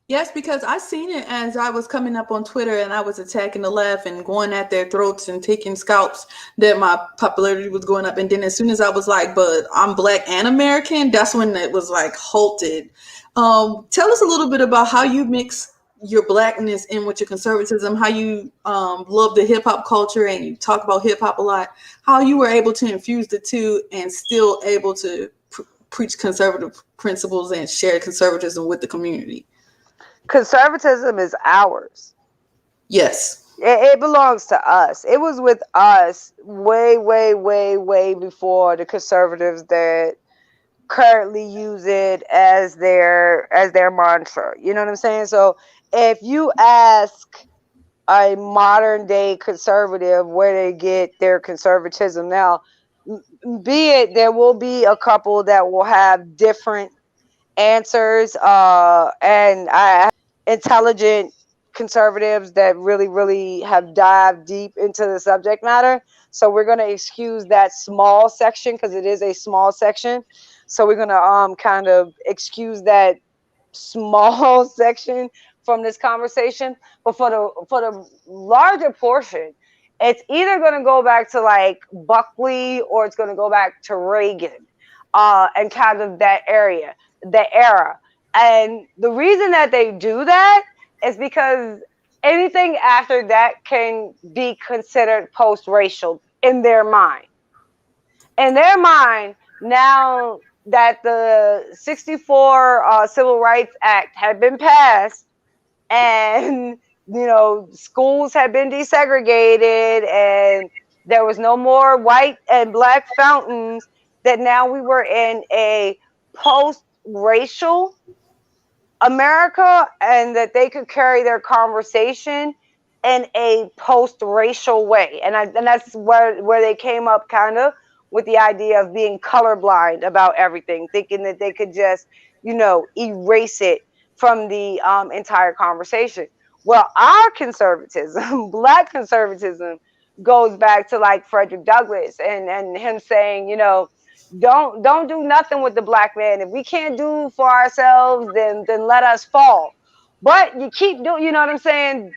Yes, because I seen it as I was coming up on Twitter and I was attacking the left and going at their throats and taking scalps, that my popularity was going up. And then as soon as I was like, but I'm black and American, that's when it was like halted. Tell us a little bit about how you mix your blackness in with your conservatism, how you love the hip hop culture and you talk about hip hop a lot, how you were able to infuse the two and still able to preach conservative principles and share conservatism with the community. Conservatism is ours. Yes. It belongs to us. It was with us way, way, way, way before the conservatives that currently use it as their mantra. You know what I'm saying? So if you ask a modern day conservative where they get their conservatism now, be it there will be a couple that will have different answers, and I intelligent conservatives that really, really have dived deep into the subject matter. So we're going to excuse that small section because it is a small section. So we're going to kind of excuse that small section from this conversation. But for the larger portion, It's either going to go back to like Buckley or it's going to go back to Reagan, and kind of that area, the era. And the reason that they do that is because anything after that can be considered post-racial in their mind. In their mind, now that the 64 Civil Rights Act had been passed, and schools had been desegregated, and there was no more white and black fountains, that now we were in a post-racial America, and that they could carry their conversation in a post-racial way. And that's where they came up kind of with the idea of being colorblind about everything, thinking that they could just, erase it from the entire conversation. Well, our conservatism, Black conservatism, goes back to like Frederick Douglass and him saying, don't do nothing with the Black man. If we can't do for ourselves, then let us fall. But you keep doing, you know what I'm saying?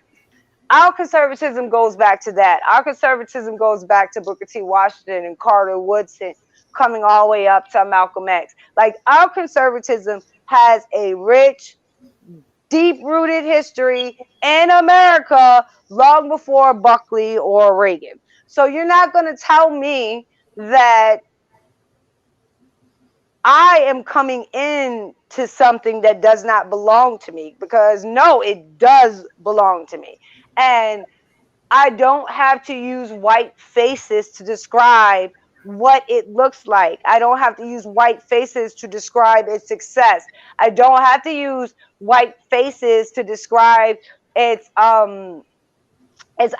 Our conservatism goes back to that. Our conservatism goes back to Booker T. Washington and Carter Woodson, coming all the way up to Malcolm X. Like, our conservatism has a rich, deep-rooted history in America long before Buckley or Reagan. So you're not going to tell me that I am coming in to something that does not belong to me, because no, it does belong to me. And I don't have to use white faces to describe what it looks like. I don't have to use white faces to describe its success. I don't have to use white faces to describe its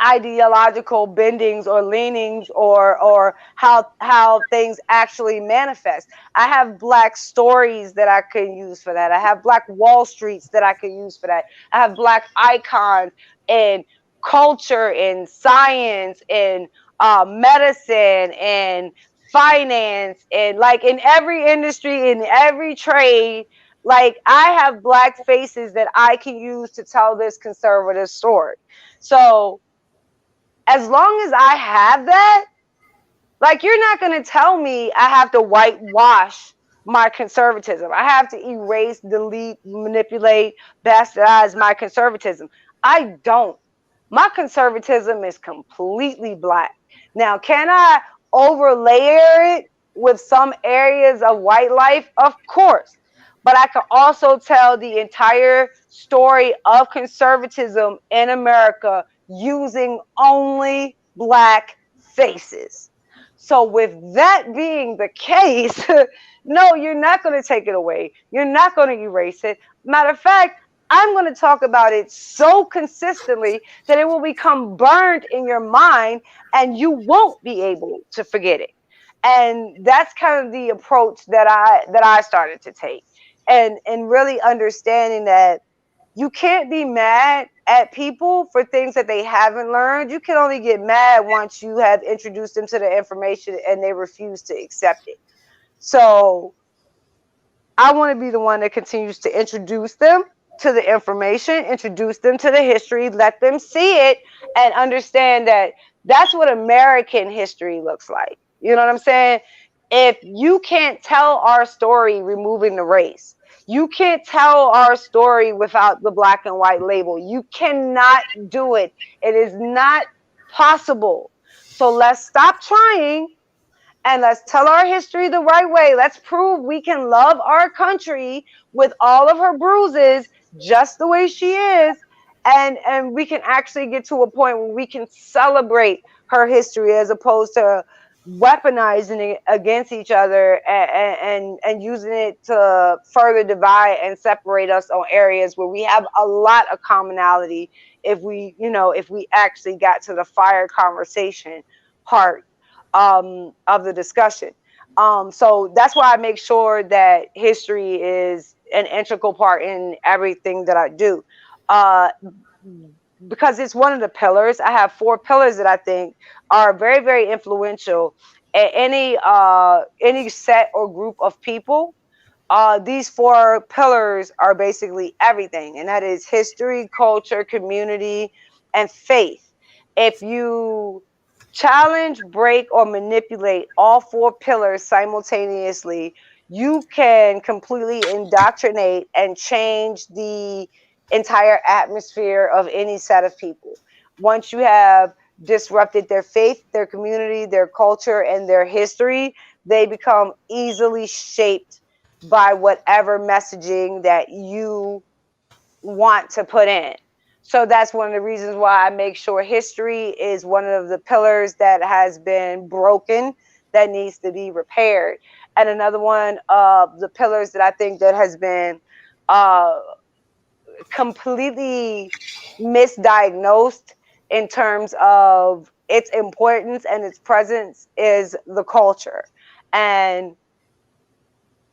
ideological bendings or leanings, or how things actually manifest. I have Black stories that I can use for that. I have Black Wall Streets that I can use for that. I have Black icons in culture, in science, in medicine, and finance, and like in every industry, in every trade. Like, I have Black faces that I can use to tell this conservative story. So as long as I have that, like, you're not going to tell me I have to whitewash my conservatism. I have to erase, delete, manipulate, bastardize my conservatism. I don't. My conservatism is completely Black. Now, can I overlayer it with some areas of white life? Of course. But I can also tell the entire story of conservatism in America using only Black faces. So with that being the case, no, you're not going to take it away. You're not going to erase it. Matter of fact, I'm going to talk about it so consistently that it will become burned in your mind and you won't be able to forget it. And that's kind of the approach that I started to take. And really understanding that you can't be mad at people for things that they haven't learned. You can only get mad once you have introduced them to the information and they refuse to accept it. So I want to be the one that continues to introduce them to the information, introduce them to the history, let them see it, and understand that that's what American history looks like. You know what I'm saying? If you can't tell our story removing the race, you can't tell our story without the black and white label. You cannot do it. It is not possible. So let's stop trying and let's tell our history the right way. Let's prove we can love our country with all of her bruises just the way she is. And we can actually get to a point where we can celebrate her history as opposed to weaponizing it against each other and using it to further divide and separate us on areas where we have a lot of commonality if we actually got to the fire conversation part of the discussion. So that's why I make sure that history is an integral part in everything that I do. Because it's one of the pillars. I have 4 pillars that I think are very, very influential at any set or group of people. These 4 pillars are basically everything, and that is history, culture, community, and faith. If you challenge, break, or manipulate all four pillars simultaneously, you can completely indoctrinate and change the entire atmosphere of any set of people. Once you have disrupted their faith, their community, their culture, and their history, they become easily shaped by whatever messaging that you want to put in. So that's one of the reasons why I make sure history is one of the pillars that has been broken, that needs to be repaired. And another one of the pillars that I think that has been uh, completely misdiagnosed in terms of its importance and its presence is the culture. And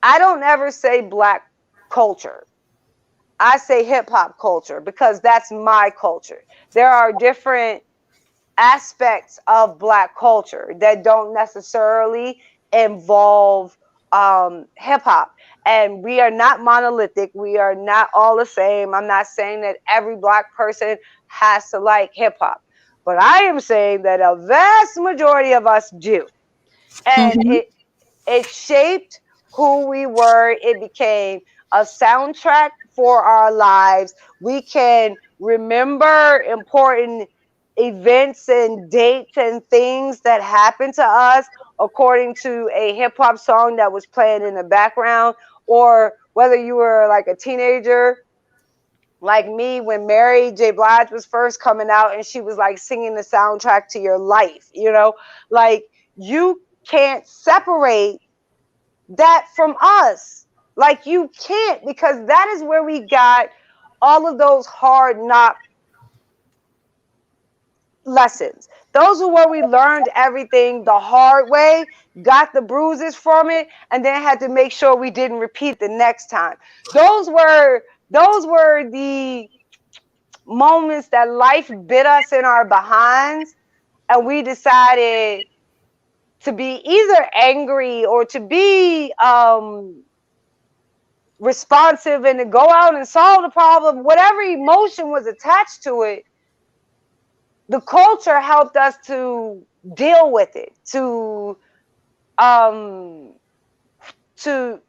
I don't ever say Black culture. I say hip hop culture because that's my culture. There are different aspects of Black culture that don't necessarily involve hip hop. And we are not monolithic. We are not all the same. I'm not saying that every Black person has to like hip hop, but I am saying that a vast majority of us do. And Mm-hmm. it shaped who we were. It became a soundtrack for our lives. We can remember important events and dates and things that happened to us according to a hip hop song that was playing in the background, or whether you were like a teenager like me when Mary J. Blige was first coming out and she was like singing the soundtrack to your life, you know, like you can't separate that from us. Like you can't, because that is where we got all of those hard knock lessons. Those are where we learned everything the hard way, got the bruises from it, and then had to make sure we didn't repeat the next time. Those were the moments that life bit us in our behinds, and we decided to be either angry or to be responsive and to go out and solve the problem. Whatever emotion was attached to it, the culture helped us to deal with it, um to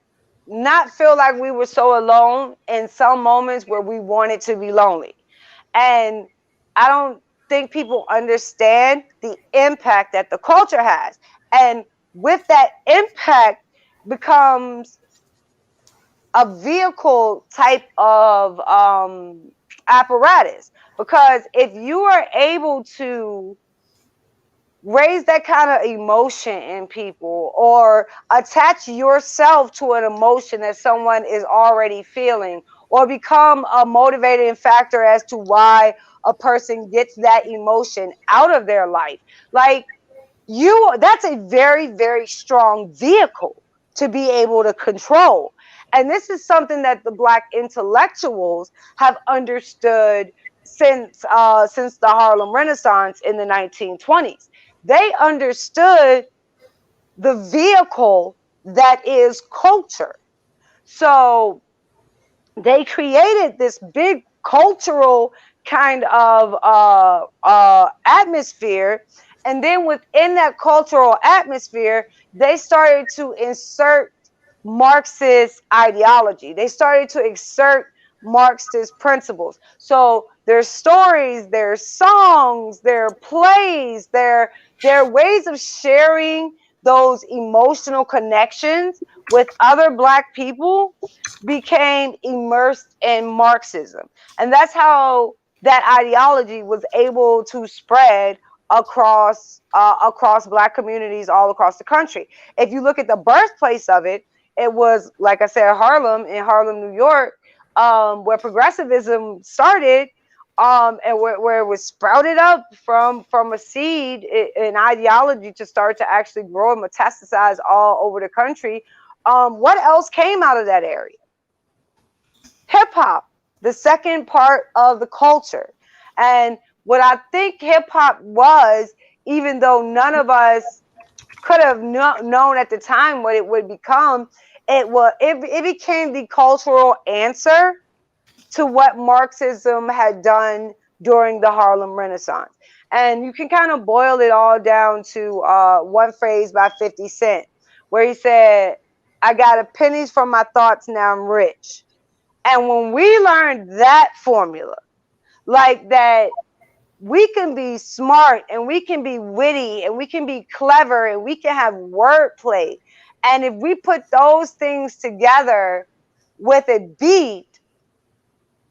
not feel like we were so alone in some moments where we wanted to be lonely. And I don't think people understand the impact that the culture has. And with that impact becomes a vehicle type of apparatus. Because if you are able to raise that kind of emotion in people or attach yourself to an emotion that someone is already feeling, or become a motivating factor as to why a person gets that emotion out of their life, like that's a very, very strong vehicle to be able to control. And this is something that the Black intellectuals have understood since the Harlem Renaissance in the 1920s. They understood the vehicle that is culture. So they created this big cultural kind of atmosphere. And then within that cultural atmosphere, they started to insert Marxist ideology. They started to exert Marxist principles. So their stories, their songs, their plays, their ways of sharing those emotional connections with other Black people became immersed in Marxism. And that's how that ideology was able to spread across Black communities all across the country. If you look at the birthplace of it, it was, like I said, in Harlem, New York, where progressivism started, and where it was sprouted up from a seed, an ideology to start to actually grow and metastasize all over the country. What else came out of that area? Hip hop, the second part of the culture. And what I think hip hop was, even though none of us could have known at the time what it would become, it became the cultural answer to what Marxism had done during the Harlem Renaissance. And you can kind of boil it all down to one phrase by 50 Cent, where he said, I got a pennies from my thoughts, now I'm rich. And when we learned that formula, like that, we can be smart and we can be witty and we can be clever and we can have wordplay. And if we put those things together with a beat,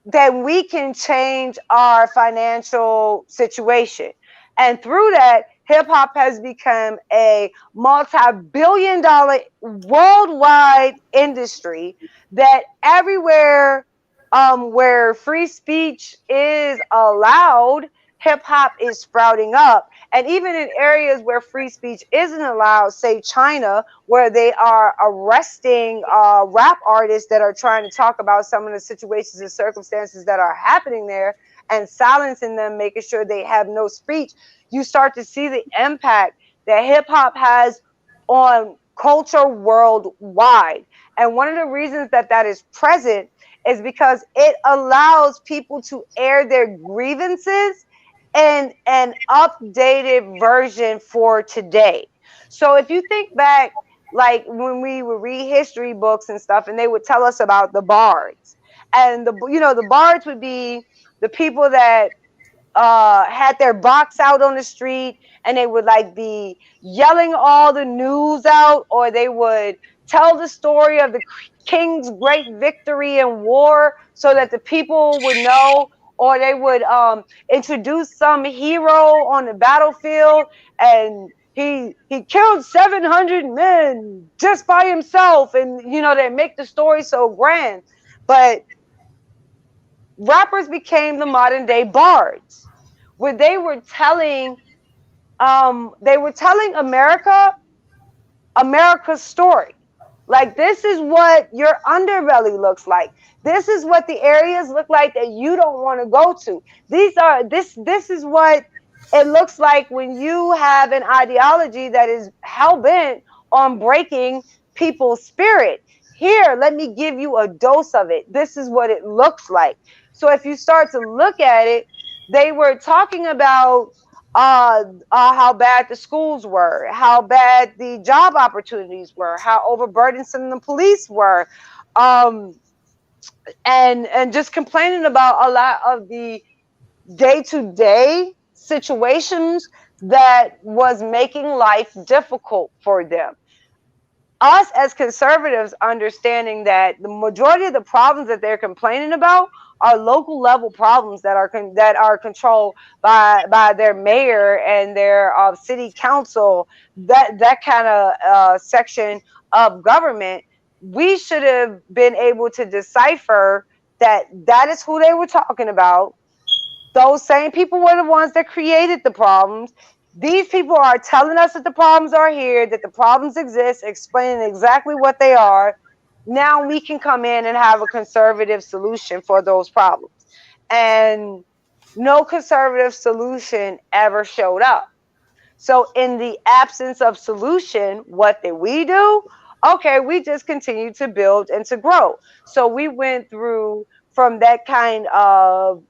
then we can change our financial situation. And through that, hip hop has become a multi-billion-dollar worldwide industry that everywhere where free speech is allowed, hip hop is sprouting up. And even in areas where free speech isn't allowed, say China, where they are arresting rap artists that are trying to talk about some of the situations and circumstances that are happening there and silencing them, making sure they have no speech, you start to see the impact that hip hop has on culture worldwide. And one of the reasons that that is present is because it allows people to air their grievances in an updated version for today. So if you think back, like when we would read history books and stuff, and they would tell us about the bards, and the bards would be the people that had their box out on the street, and they would like be yelling all the news out, or they would tell the story of the king's great victory in war so that the people would know, or they would introduce some hero on the battlefield, and he killed 700 men just by himself, and they make the story so grand. But rappers became the modern day bards, where they were telling America's story. Like, this is what your underbelly looks like. This is what the areas look like that you don't want to go to. This is what it looks like when you have an ideology that is hell-bent on breaking people's spirit. Here, let me give you a dose of it. This is what it looks like. So if you start to look at it, they were talking about how bad the schools were, how bad the job opportunities were, how overburdensome the police were, and just complaining about a lot of the day-to-day situations that was making life difficult for them. Us as conservatives understanding that the majority of the problems that they're complaining about are local level problems that are controlled by their mayor and their city council, that kind of section of government. We should have been able to decipher that that is who they were talking about. Those same people were the ones that created the problems. These people are telling us that the problems are here, that the problems exist, explaining exactly what they are. Now we can come in and have a conservative solution for those problems. And no conservative solution ever showed up. So in the absence of solution, what did we do? Okay, we just continued to build and to grow. So we went through from that kind of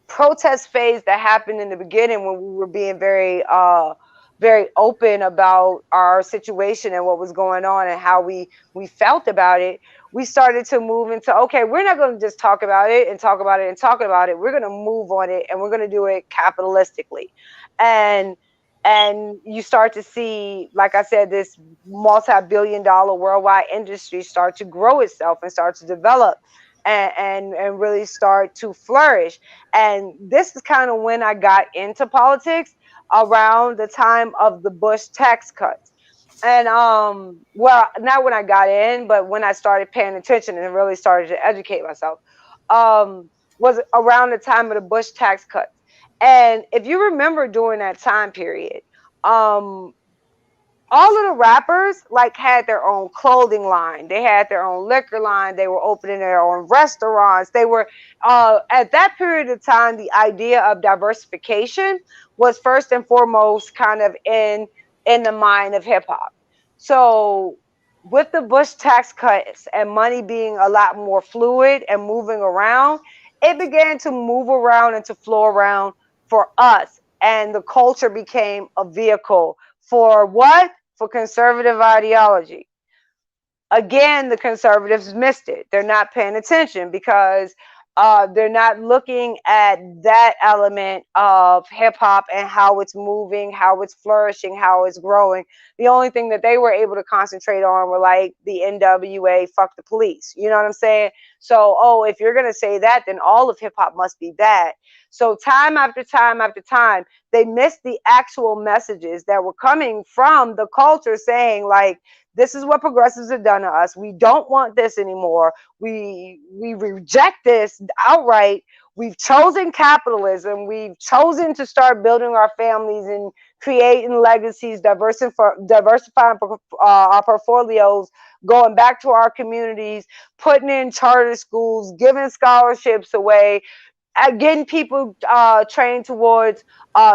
protest phase that happened in the beginning when we were being very open about our situation and what was going on and how we felt about it. We started to move into, okay, we're not going to just talk about it and talk about it and talk about it. We're going to move on it, and we're going to do it capitalistically. And you start to see, like I said, this multi-billion-dollar worldwide industry start to grow itself and start to develop and really start to flourish. And this is kind of when I got into politics, around the time of the Bush tax cuts. And well, not when I got in, but when I started paying attention and really started to educate myself, was around the time of the Bush tax cuts. And if you remember during that time period, all of the rappers like had their own clothing line. They had their own liquor line. They were opening their own restaurants. They were at that period of time, the idea of diversification was first and foremost kind of in the mind of hip hop. So with the Bush tax cuts and money being a lot more fluid and moving around, it began to move around and to flow around for us, and the culture became a vehicle for what? For conservative ideology. Again, the conservatives missed it. They're not paying attention because they're not looking at that element of hip hop and how it's moving, how it's flourishing, how it's growing. The only thing that they were able to concentrate on were like the NWA, fuck the police. You know what I'm saying? So, oh, if you're going to say that, then all of hip hop must be bad. So time after time after time, they missed the actual messages that were coming from the culture saying like, this is what progressives have done to us. We don't want this anymore. We reject this outright. We've chosen capitalism. We've chosen to start building our families and creating legacies, diversifying our portfolios, going back to our communities, putting in charter schools, giving scholarships away, getting people trained towards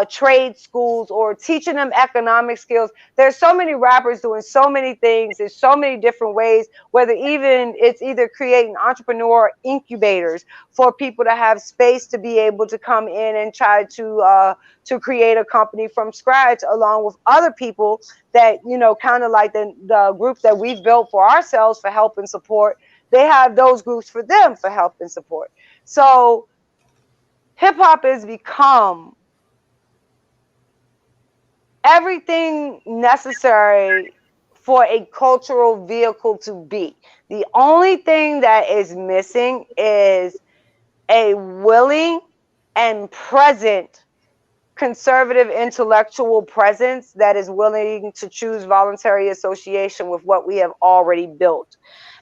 trade schools or teaching them economic skills. There's so many rappers doing so many things in so many different ways, whether even it's either creating entrepreneur incubators for people to have space to be able to come in and try to create a company from scratch along with other people that, you know, kind of like the group that we've built for ourselves for help and support. They have those groups for them for help and support. So hip hop has become everything necessary for a cultural vehicle to be. The only thing that is missing is a willing and present conservative intellectual presence that is willing to choose voluntary association with what we have already built.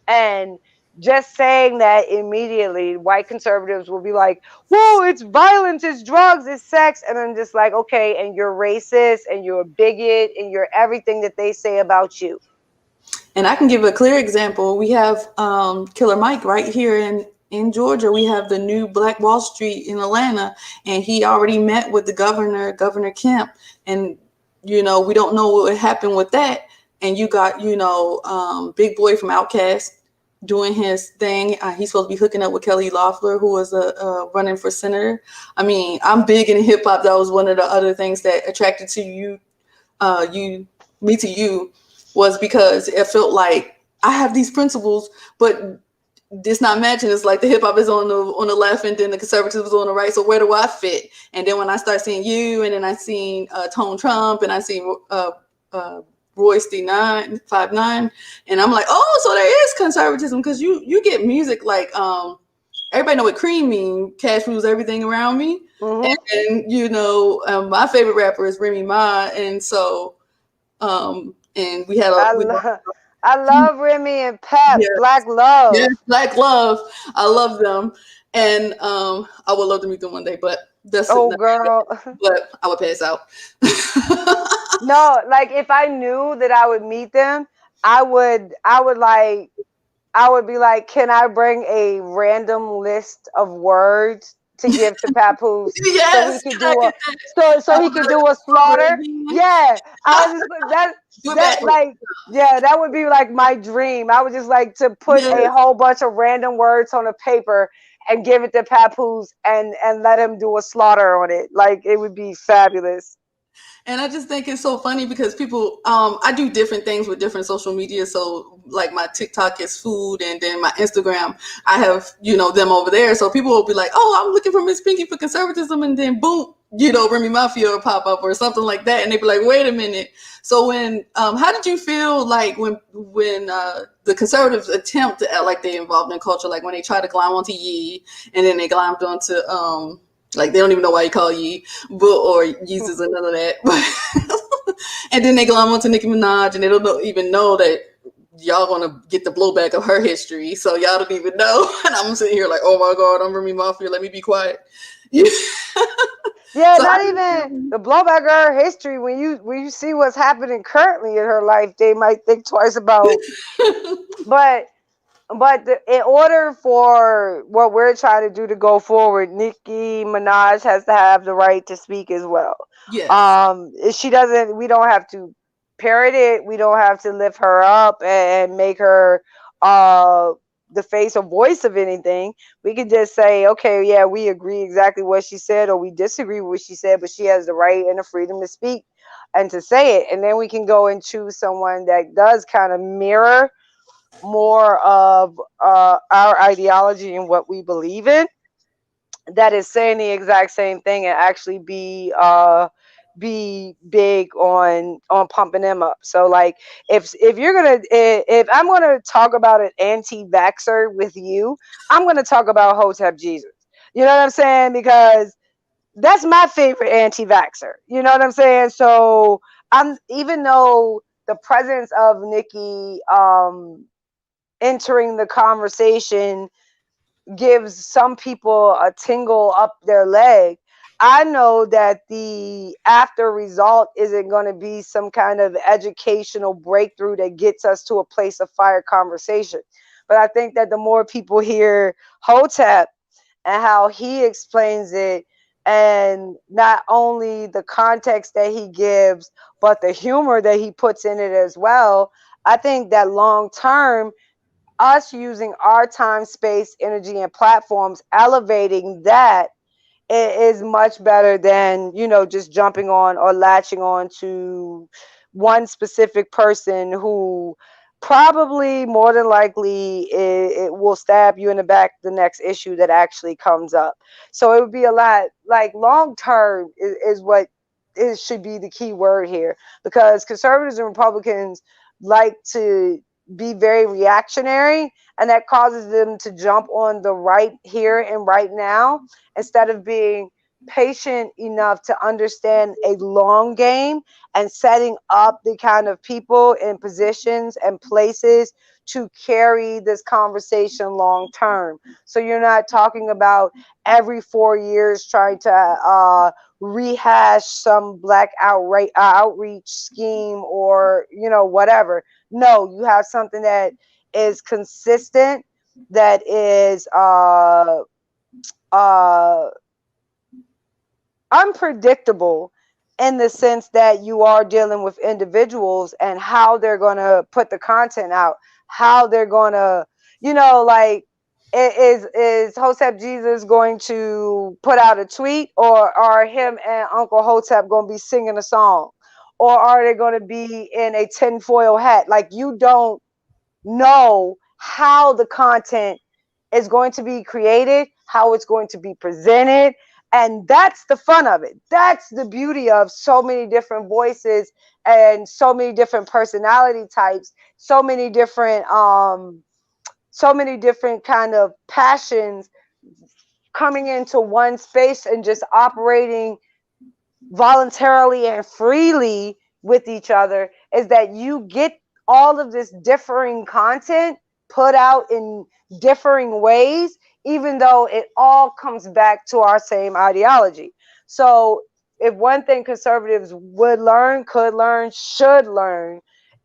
And just saying that immediately, white conservatives will be like, whoa, it's violence, it's drugs, it's sex. And I'm just like, okay, and you're racist and you're a bigot and you're everything that they say about you. And I can give a clear example. We have Killer Mike right here in Georgia. We have the new Black Wall Street in Atlanta, and he already met with the governor, Governor Kemp. And, you know, we don't know what would happen with that. And you got, you know, Big Boy from Outkast doing his thing. He's supposed to be hooking up with Kelly Loeffler, who was running for senator. I mean, I'm big in hip hop. That was one of the other things that attracted to me to you, was because it felt like I have these principles, but it's not matching. It's like the hip hop is on the left, and then the conservatism is on the right. So where do I fit? And then when I start seeing you, and then I seen Tone Trump, and I see Royce D959, and I'm like, oh, so there is conservatism, because you get music like everybody know what cream mean. Cash rules everything around me. Mm-hmm. And you know, my favorite rapper is Remy Ma, and so and we had I love Remy and Pep. yeah, Black Love. yeah, Black Love. I love them, and I would love to meet them one day, but that's girl. But I would pass out. No, like if I knew that I would meet them, I would be like, can I bring a random list of words to give to Papoose Yes, so he could do a slaughter? Yeah, I was just that would be like my dream. I would just like to put a whole bunch of random words on a paper and give it to Papoose and let him do a slaughter on it. Like, it would be fabulous. And I just think it's so funny because people, I do different things with different social media. So like my TikTok is food, and then my Instagram, I have, you know, them over there. So people will be like, oh, I'm looking for Miss Pinky for conservatism. And then boom, you know, Remy Mafia will pop up or something like that. And they'd be like, wait a minute. So when, how did you feel like when the conservatives attempt to act like they involved in culture, like when they try to climb onto Ye, and then they climbed onto, like, they don't even know why you call Ye, or Jesus and none of that. But and then they go on to Nicki Minaj, and they don't even know that y'all gonna get the blowback of her history. So y'all don't even know. And I'm sitting here like, oh my God, I'm Remy Mafia. Let me be quiet. Yeah, so not even the blowback of her history. When you see what's happening currently in her life, they might think twice about. But in order for what we're trying to do to go forward, Nicki Minaj has to have the right to speak as well. Yes. She doesn't. We don't have to parrot it. We don't have to lift her up and make her the face or voice of anything. We could just say, okay, yeah, we agree exactly what she said, or we disagree with what she said, but she has the right and the freedom to speak and to say it. And then we can go and choose someone that does kind of mirror more of our ideology and what we believe in, that is saying the exact same thing, and actually be big on pumping them up. So like if you're gonna if I'm gonna talk about an anti-vaxxer with you, I'm gonna talk about Hotep Jesus. You know what I'm saying? Because that's my favorite anti-vaxxer. You know what I'm saying? So I'm, even though the presence of Nikki entering the conversation gives some people a tingle up their leg, I know that the after result isn't going to be some kind of educational breakthrough that gets us to a place of fire conversation. But I think that the more people hear Hotep and how he explains it, and not only the context that he gives, but the humor that he puts in it as well, I think that long term, us using our time, space, energy, and platforms, elevating that, it is much better than, you know, just jumping on or latching on to one specific person who probably more than likely it will stab you in the back the next issue that actually comes up. So it would be a lot like long term is what it should be the key word here, because conservatives and Republicans like to be very reactionary, and that causes them to jump on the right here and right now instead of being patient enough to understand a long game and setting up the kind of people in positions and places to carry this conversation long term. So you're not talking about every 4 years trying to rehash some black outreach scheme, or you know, whatever. No, you have something that is consistent, that is uh unpredictable, in the sense that you are dealing with individuals and how they're going to put the content out, how they're going to, you know, like, is Hotep Jesus going to put out a tweet, or are him and Uncle Hotep going to be singing a song, or are they going to be in a tinfoil hat? Like, you don't know how the content is going to be created, how it's going to be presented. And that's the fun of it. That's the beauty of so many different voices and so many different personality types, so many different kind of passions coming into one space and just operating voluntarily and freely with each other, is that you get all of this differing content put out in differing ways, even though it all comes back to our same ideology. So if one thing conservatives would learn, could learn, should learn,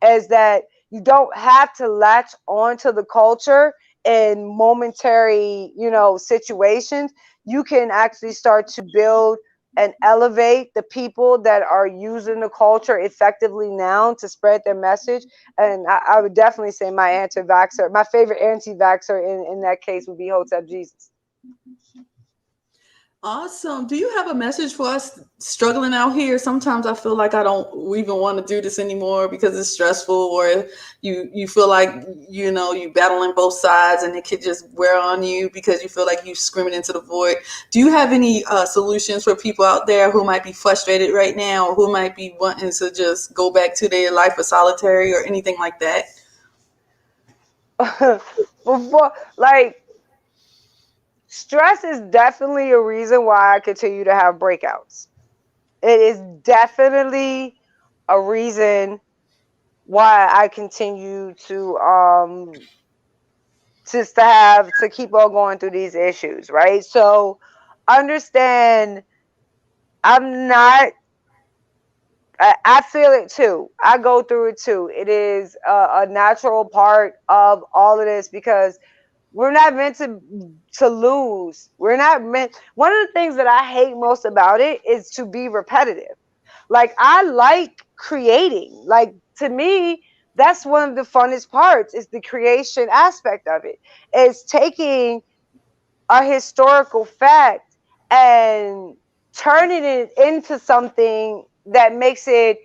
is that you don't have to latch onto the culture in momentary, you know, situations. You can actually start to build and elevate the people that are using the culture effectively now to spread their message. And I would definitely say my anti-vaxxer, my favorite anti-vaxxer in that case would be Hotep Jesus. Awesome. Do you have a message for us struggling out here? Sometimes I feel like I don't even want to do this anymore because it's stressful, or you feel like, you know, you battling both sides and it could just wear on you because you feel like you're screaming into the void. Do you have any solutions for people out there who might be frustrated right now, or who might be wanting to just go back to their life of solitary or anything like that? Before, like, stress is definitely a reason why I continue to have breakouts. It is definitely a reason why I continue to just to keep on going through these issues, right? So understand, I'm not, I feel it too. I go through it too. It is a natural part of all of this, because we're not meant to lose. We're not meant. One of the things that I hate most about it is to be repetitive. Like, I like creating. Like, to me, that's one of the funnest parts, is the creation aspect of it. It's taking a historical fact and turning it into something that makes it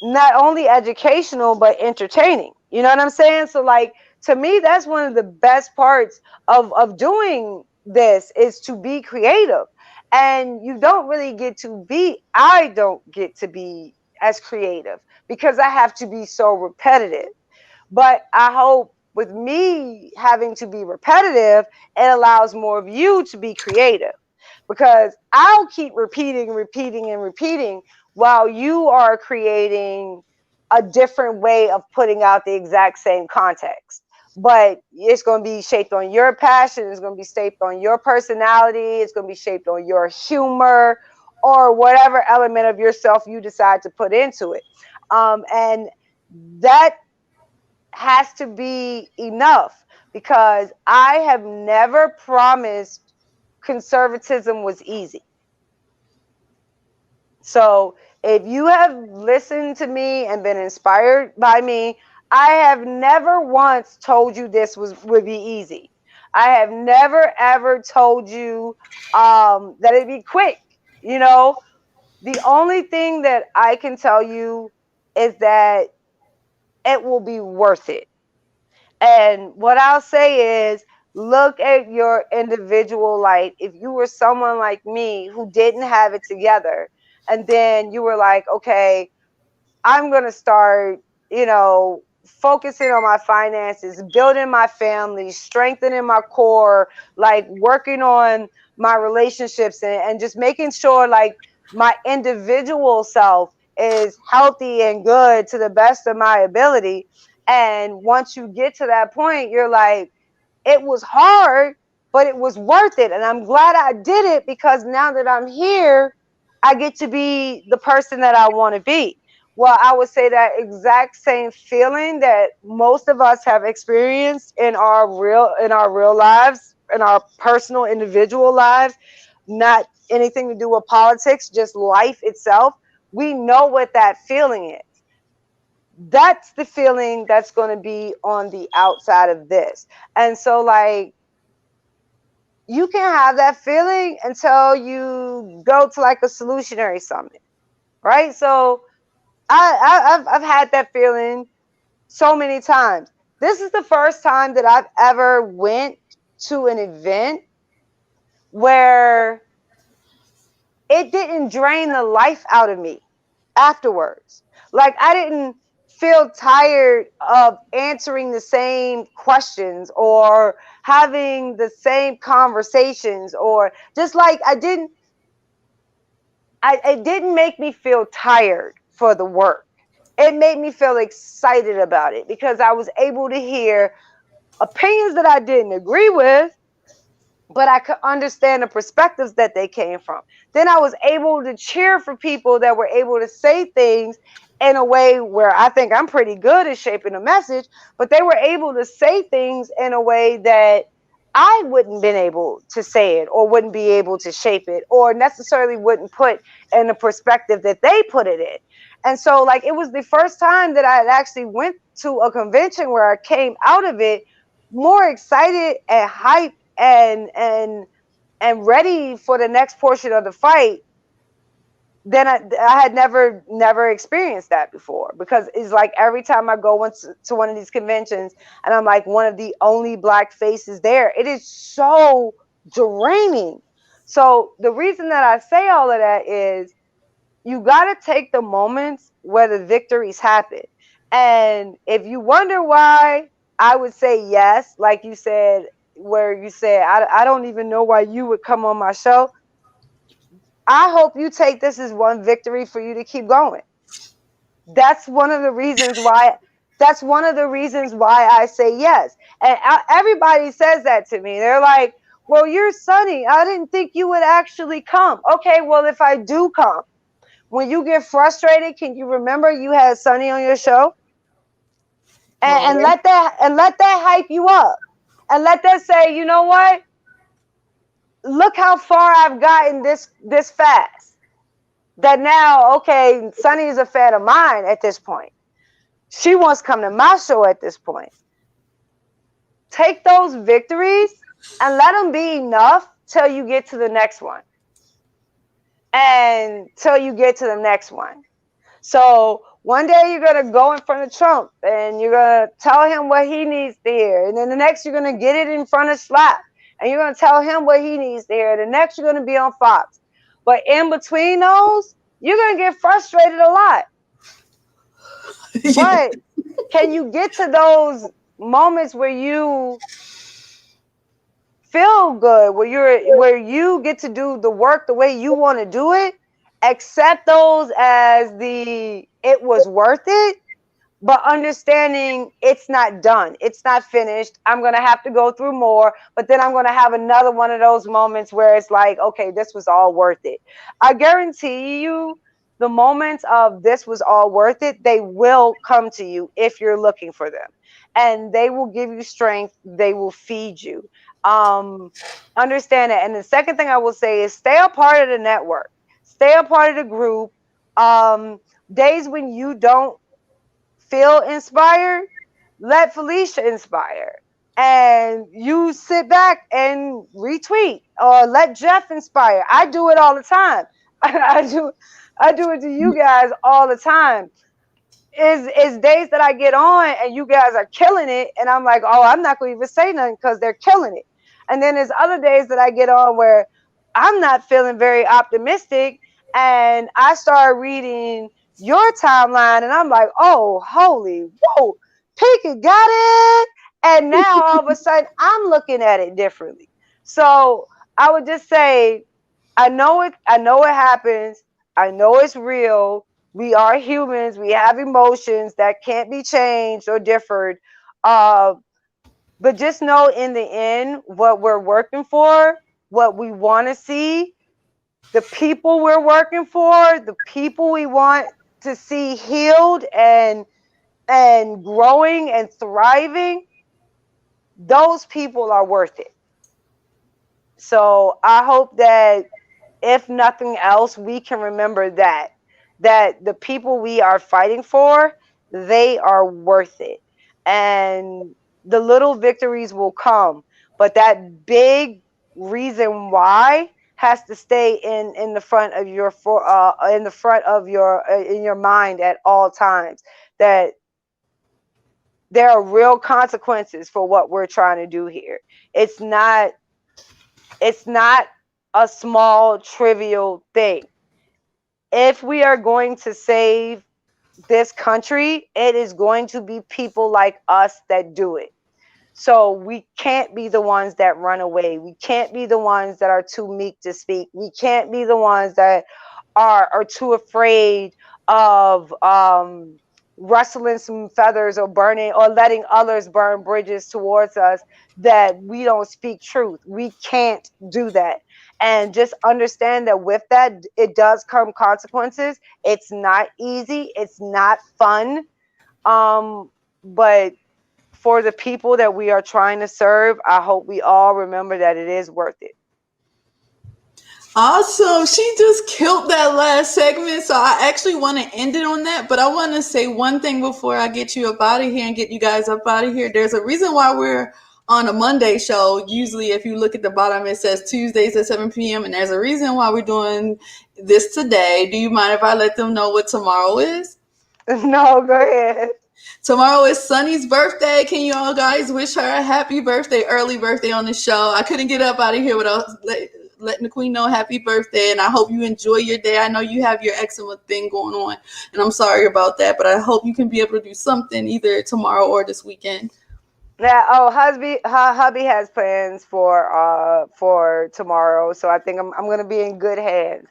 not only educational but entertaining. You know what I'm saying? So like, to me, that's one of the best parts of doing this, is to be creative. And you don't really get to be, I don't get to be as creative because I have to be so repetitive. But I hope with me having to be repetitive, it allows more of you to be creative, because I'll keep repeating, repeating, and repeating while you are creating a different way of putting out the exact same context. But it's going to be shaped on your passion. It's going to be shaped on your personality. It's going to be shaped on your humor, or whatever element of yourself you decide to put into it. And that has to be enough, because I have never promised conservatism was easy. So if you have listened to me and been inspired by me, I have never once told you this would be easy. I have never ever told you that it'd be quick. You know, the only thing that I can tell you is that it will be worth it. And what I'll say is, look at your individual light. If you were someone like me who didn't have it together, and then you were like, okay, I'm going to start, focusing on my finances, building my family, strengthening my core, like working on my relationships, and just making sure like my individual self is healthy and good to the best of my ability. And once you get to that point, you're like, it was hard, but it was worth it. And I'm glad I did it, because now that I'm here, I get to be the person that I want to be. Well, I would say that exact same feeling that most of us have experienced in our real lives, in our personal individual lives, not anything to do with politics, just life itself. We know what that feeling is. That's the feeling that's going to be on the outside of this. And so like, you can have that feeling until you go to like a solutionary summit, right? So I've had that feeling so many times. This is the first time that I've ever went to an event where it didn't drain the life out of me afterwards. Like, I didn't feel tired of answering the same questions or having the same conversations, or just like it didn't make me feel tired for the work. It made me feel excited about it, because I was able to hear opinions that I didn't agree with, but I could understand the perspectives that they came from. Then I was able to cheer for people that were able to say things in a way where I think I'm pretty good at shaping a message, but they were able to say things in a way that I wouldn't been able to say it, or wouldn't be able to shape it, or necessarily wouldn't put in the perspective that they put it in. And so like, it was the first time that I had actually went to a convention where I came out of it more excited and hyped and ready for the next portion of the fight than I had never experienced that before. Because it's like, every time I go to one of these conventions and I'm like one of the only Black faces there, it is so draining. So the reason that I say all of that is, you got to take the moments where the victories happen. And if you wonder why, I would say yes, like you said, where you said, I don't even know why you would come on my show. I hope you take this as one victory for you to keep going. That's one of the reasons why. That's one of the reasons why I say yes. And everybody says that to me. They're like, well, you're Sonnie. I didn't think you would actually come. Okay, well, if I do come, when you get frustrated, can you remember you had Sonnie on your show? And let that hype you up. And let that say, you know what? Look how far I've gotten this fast. That now, okay, Sonnie is a fan of mine at this point. She wants to come to my show at this point. Take those victories and let them be enough till you get to the next one. And till you get to the next one. So one day you're going to go in front of Trump and you're going to tell him what he needs to hear. And then the next you're going to get it in front of Slap and you're going to tell him what he needs to hear. The next you're going to be on Fox. But in between those, you're going to get frustrated a lot. Yeah. But can you get to those moments where you feel good, where you get to do the work the way you want to do it? Accept those as it was worth it, but understanding it's not done, it's not finished. I'm going to have to go through more, but then I'm going to have another one of those moments where it's like, okay, this was all worth it. I guarantee you the moments of this was all worth it, they will come to you if you're looking for them, and they will give you strength, they will feed you. Understand it. And the second thing I will say is stay a part of the network, stay a part of the group. Days when you don't feel inspired, let Felicia inspire. And you sit back and retweet or let Jeff inspire. I do it all the time. I do it to you guys all the time. Is days that I get on and you guys are killing it, and I'm like, oh, I'm not gonna even say nothing because they're killing it. And then there's other days that I get on where I'm not feeling very optimistic, and I start reading your timeline, and I'm like, oh, holy, whoa, Pinky got it. And now all of a sudden I'm looking at it differently. So I would just say, I know it happens. I know it's real. We are humans. We have emotions that can't be changed or differed. But just know in the end, what we're working for, what we want to see, the people we're working for, the people we want to see healed and growing and thriving, those people are worth it. So I hope that if nothing else, we can remember that the people we are fighting for, they are worth it. And the little victories will come, but that big reason why has to stay in the front of your in your mind at all times, that there are real consequences for what we're trying to do here. It's not a small trivial thing. If we are going to save this country, it is going to be people like us that do it. So we can't be the ones that run away. We can't be the ones that are too meek to speak. We can't be the ones that are too afraid of rustling some feathers or burning or letting others burn bridges towards us, that we don't speak truth. We can't do that. And just understand that with that, it does come consequences. It's not easy. It's not fun. But for the people that we are trying to serve, I hope we all remember that it is worth it. Awesome. She just killed that last segment. So I actually want to end it on that. But I want to say one thing before I get you up out of here and get you guys up out of here. There's a reason why we're on a Monday show. Usually, if you look at the bottom, it says Tuesdays at 7 p.m. And there's a reason why we're doing this today. Do you mind if I let them know what tomorrow is? No, go ahead. Tomorrow is Sonnie's birthday. Can you all guys wish her a happy birthday, early birthday on the show? I couldn't get up out of here without letting the queen know happy birthday, and I hope you enjoy your day. I know you have your eczema thing going on, and I'm sorry about that, but I hope you can be able to do something either tomorrow or this weekend. Yeah. Oh, hubby has plans for tomorrow, so I think I'm gonna be in good hands.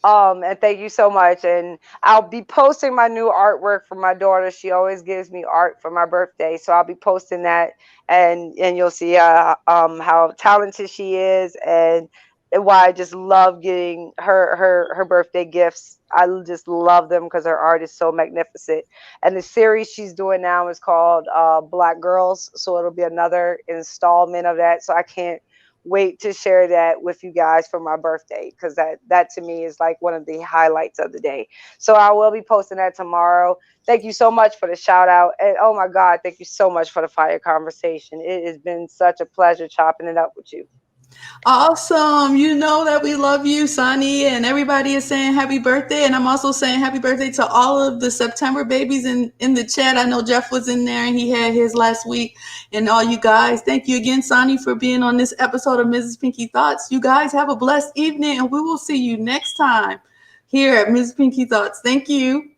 And thank you so much. And I'll be posting my new artwork for my daughter. She always gives me art for my birthday, so I'll be posting that, and you'll see how talented she is, and why I just love getting her birthday gifts. I just love them because her art is so magnificent. And the series she's doing now is called Black Girls, so it'll be another installment of that. So I can't wait to share that with you guys for my birthday, because that to me is like one of the highlights of the day. So I will be posting that tomorrow. Thank you so much for the shout out, and oh my God, thank you so much for the fire conversation. It has been such a pleasure chopping it up with you. Awesome. You know that we love you, Sonnie, and everybody is saying happy birthday. And I'm also saying happy birthday to all of the September babies in the chat. I know Jeff was in there and he had his last week. And all you guys, thank you again, Sonnie, for being on this episode of Mrs. Pinky Thoughts. You guys have a blessed evening, and we will see you next time here at Mrs. Pinky Thoughts. Thank you.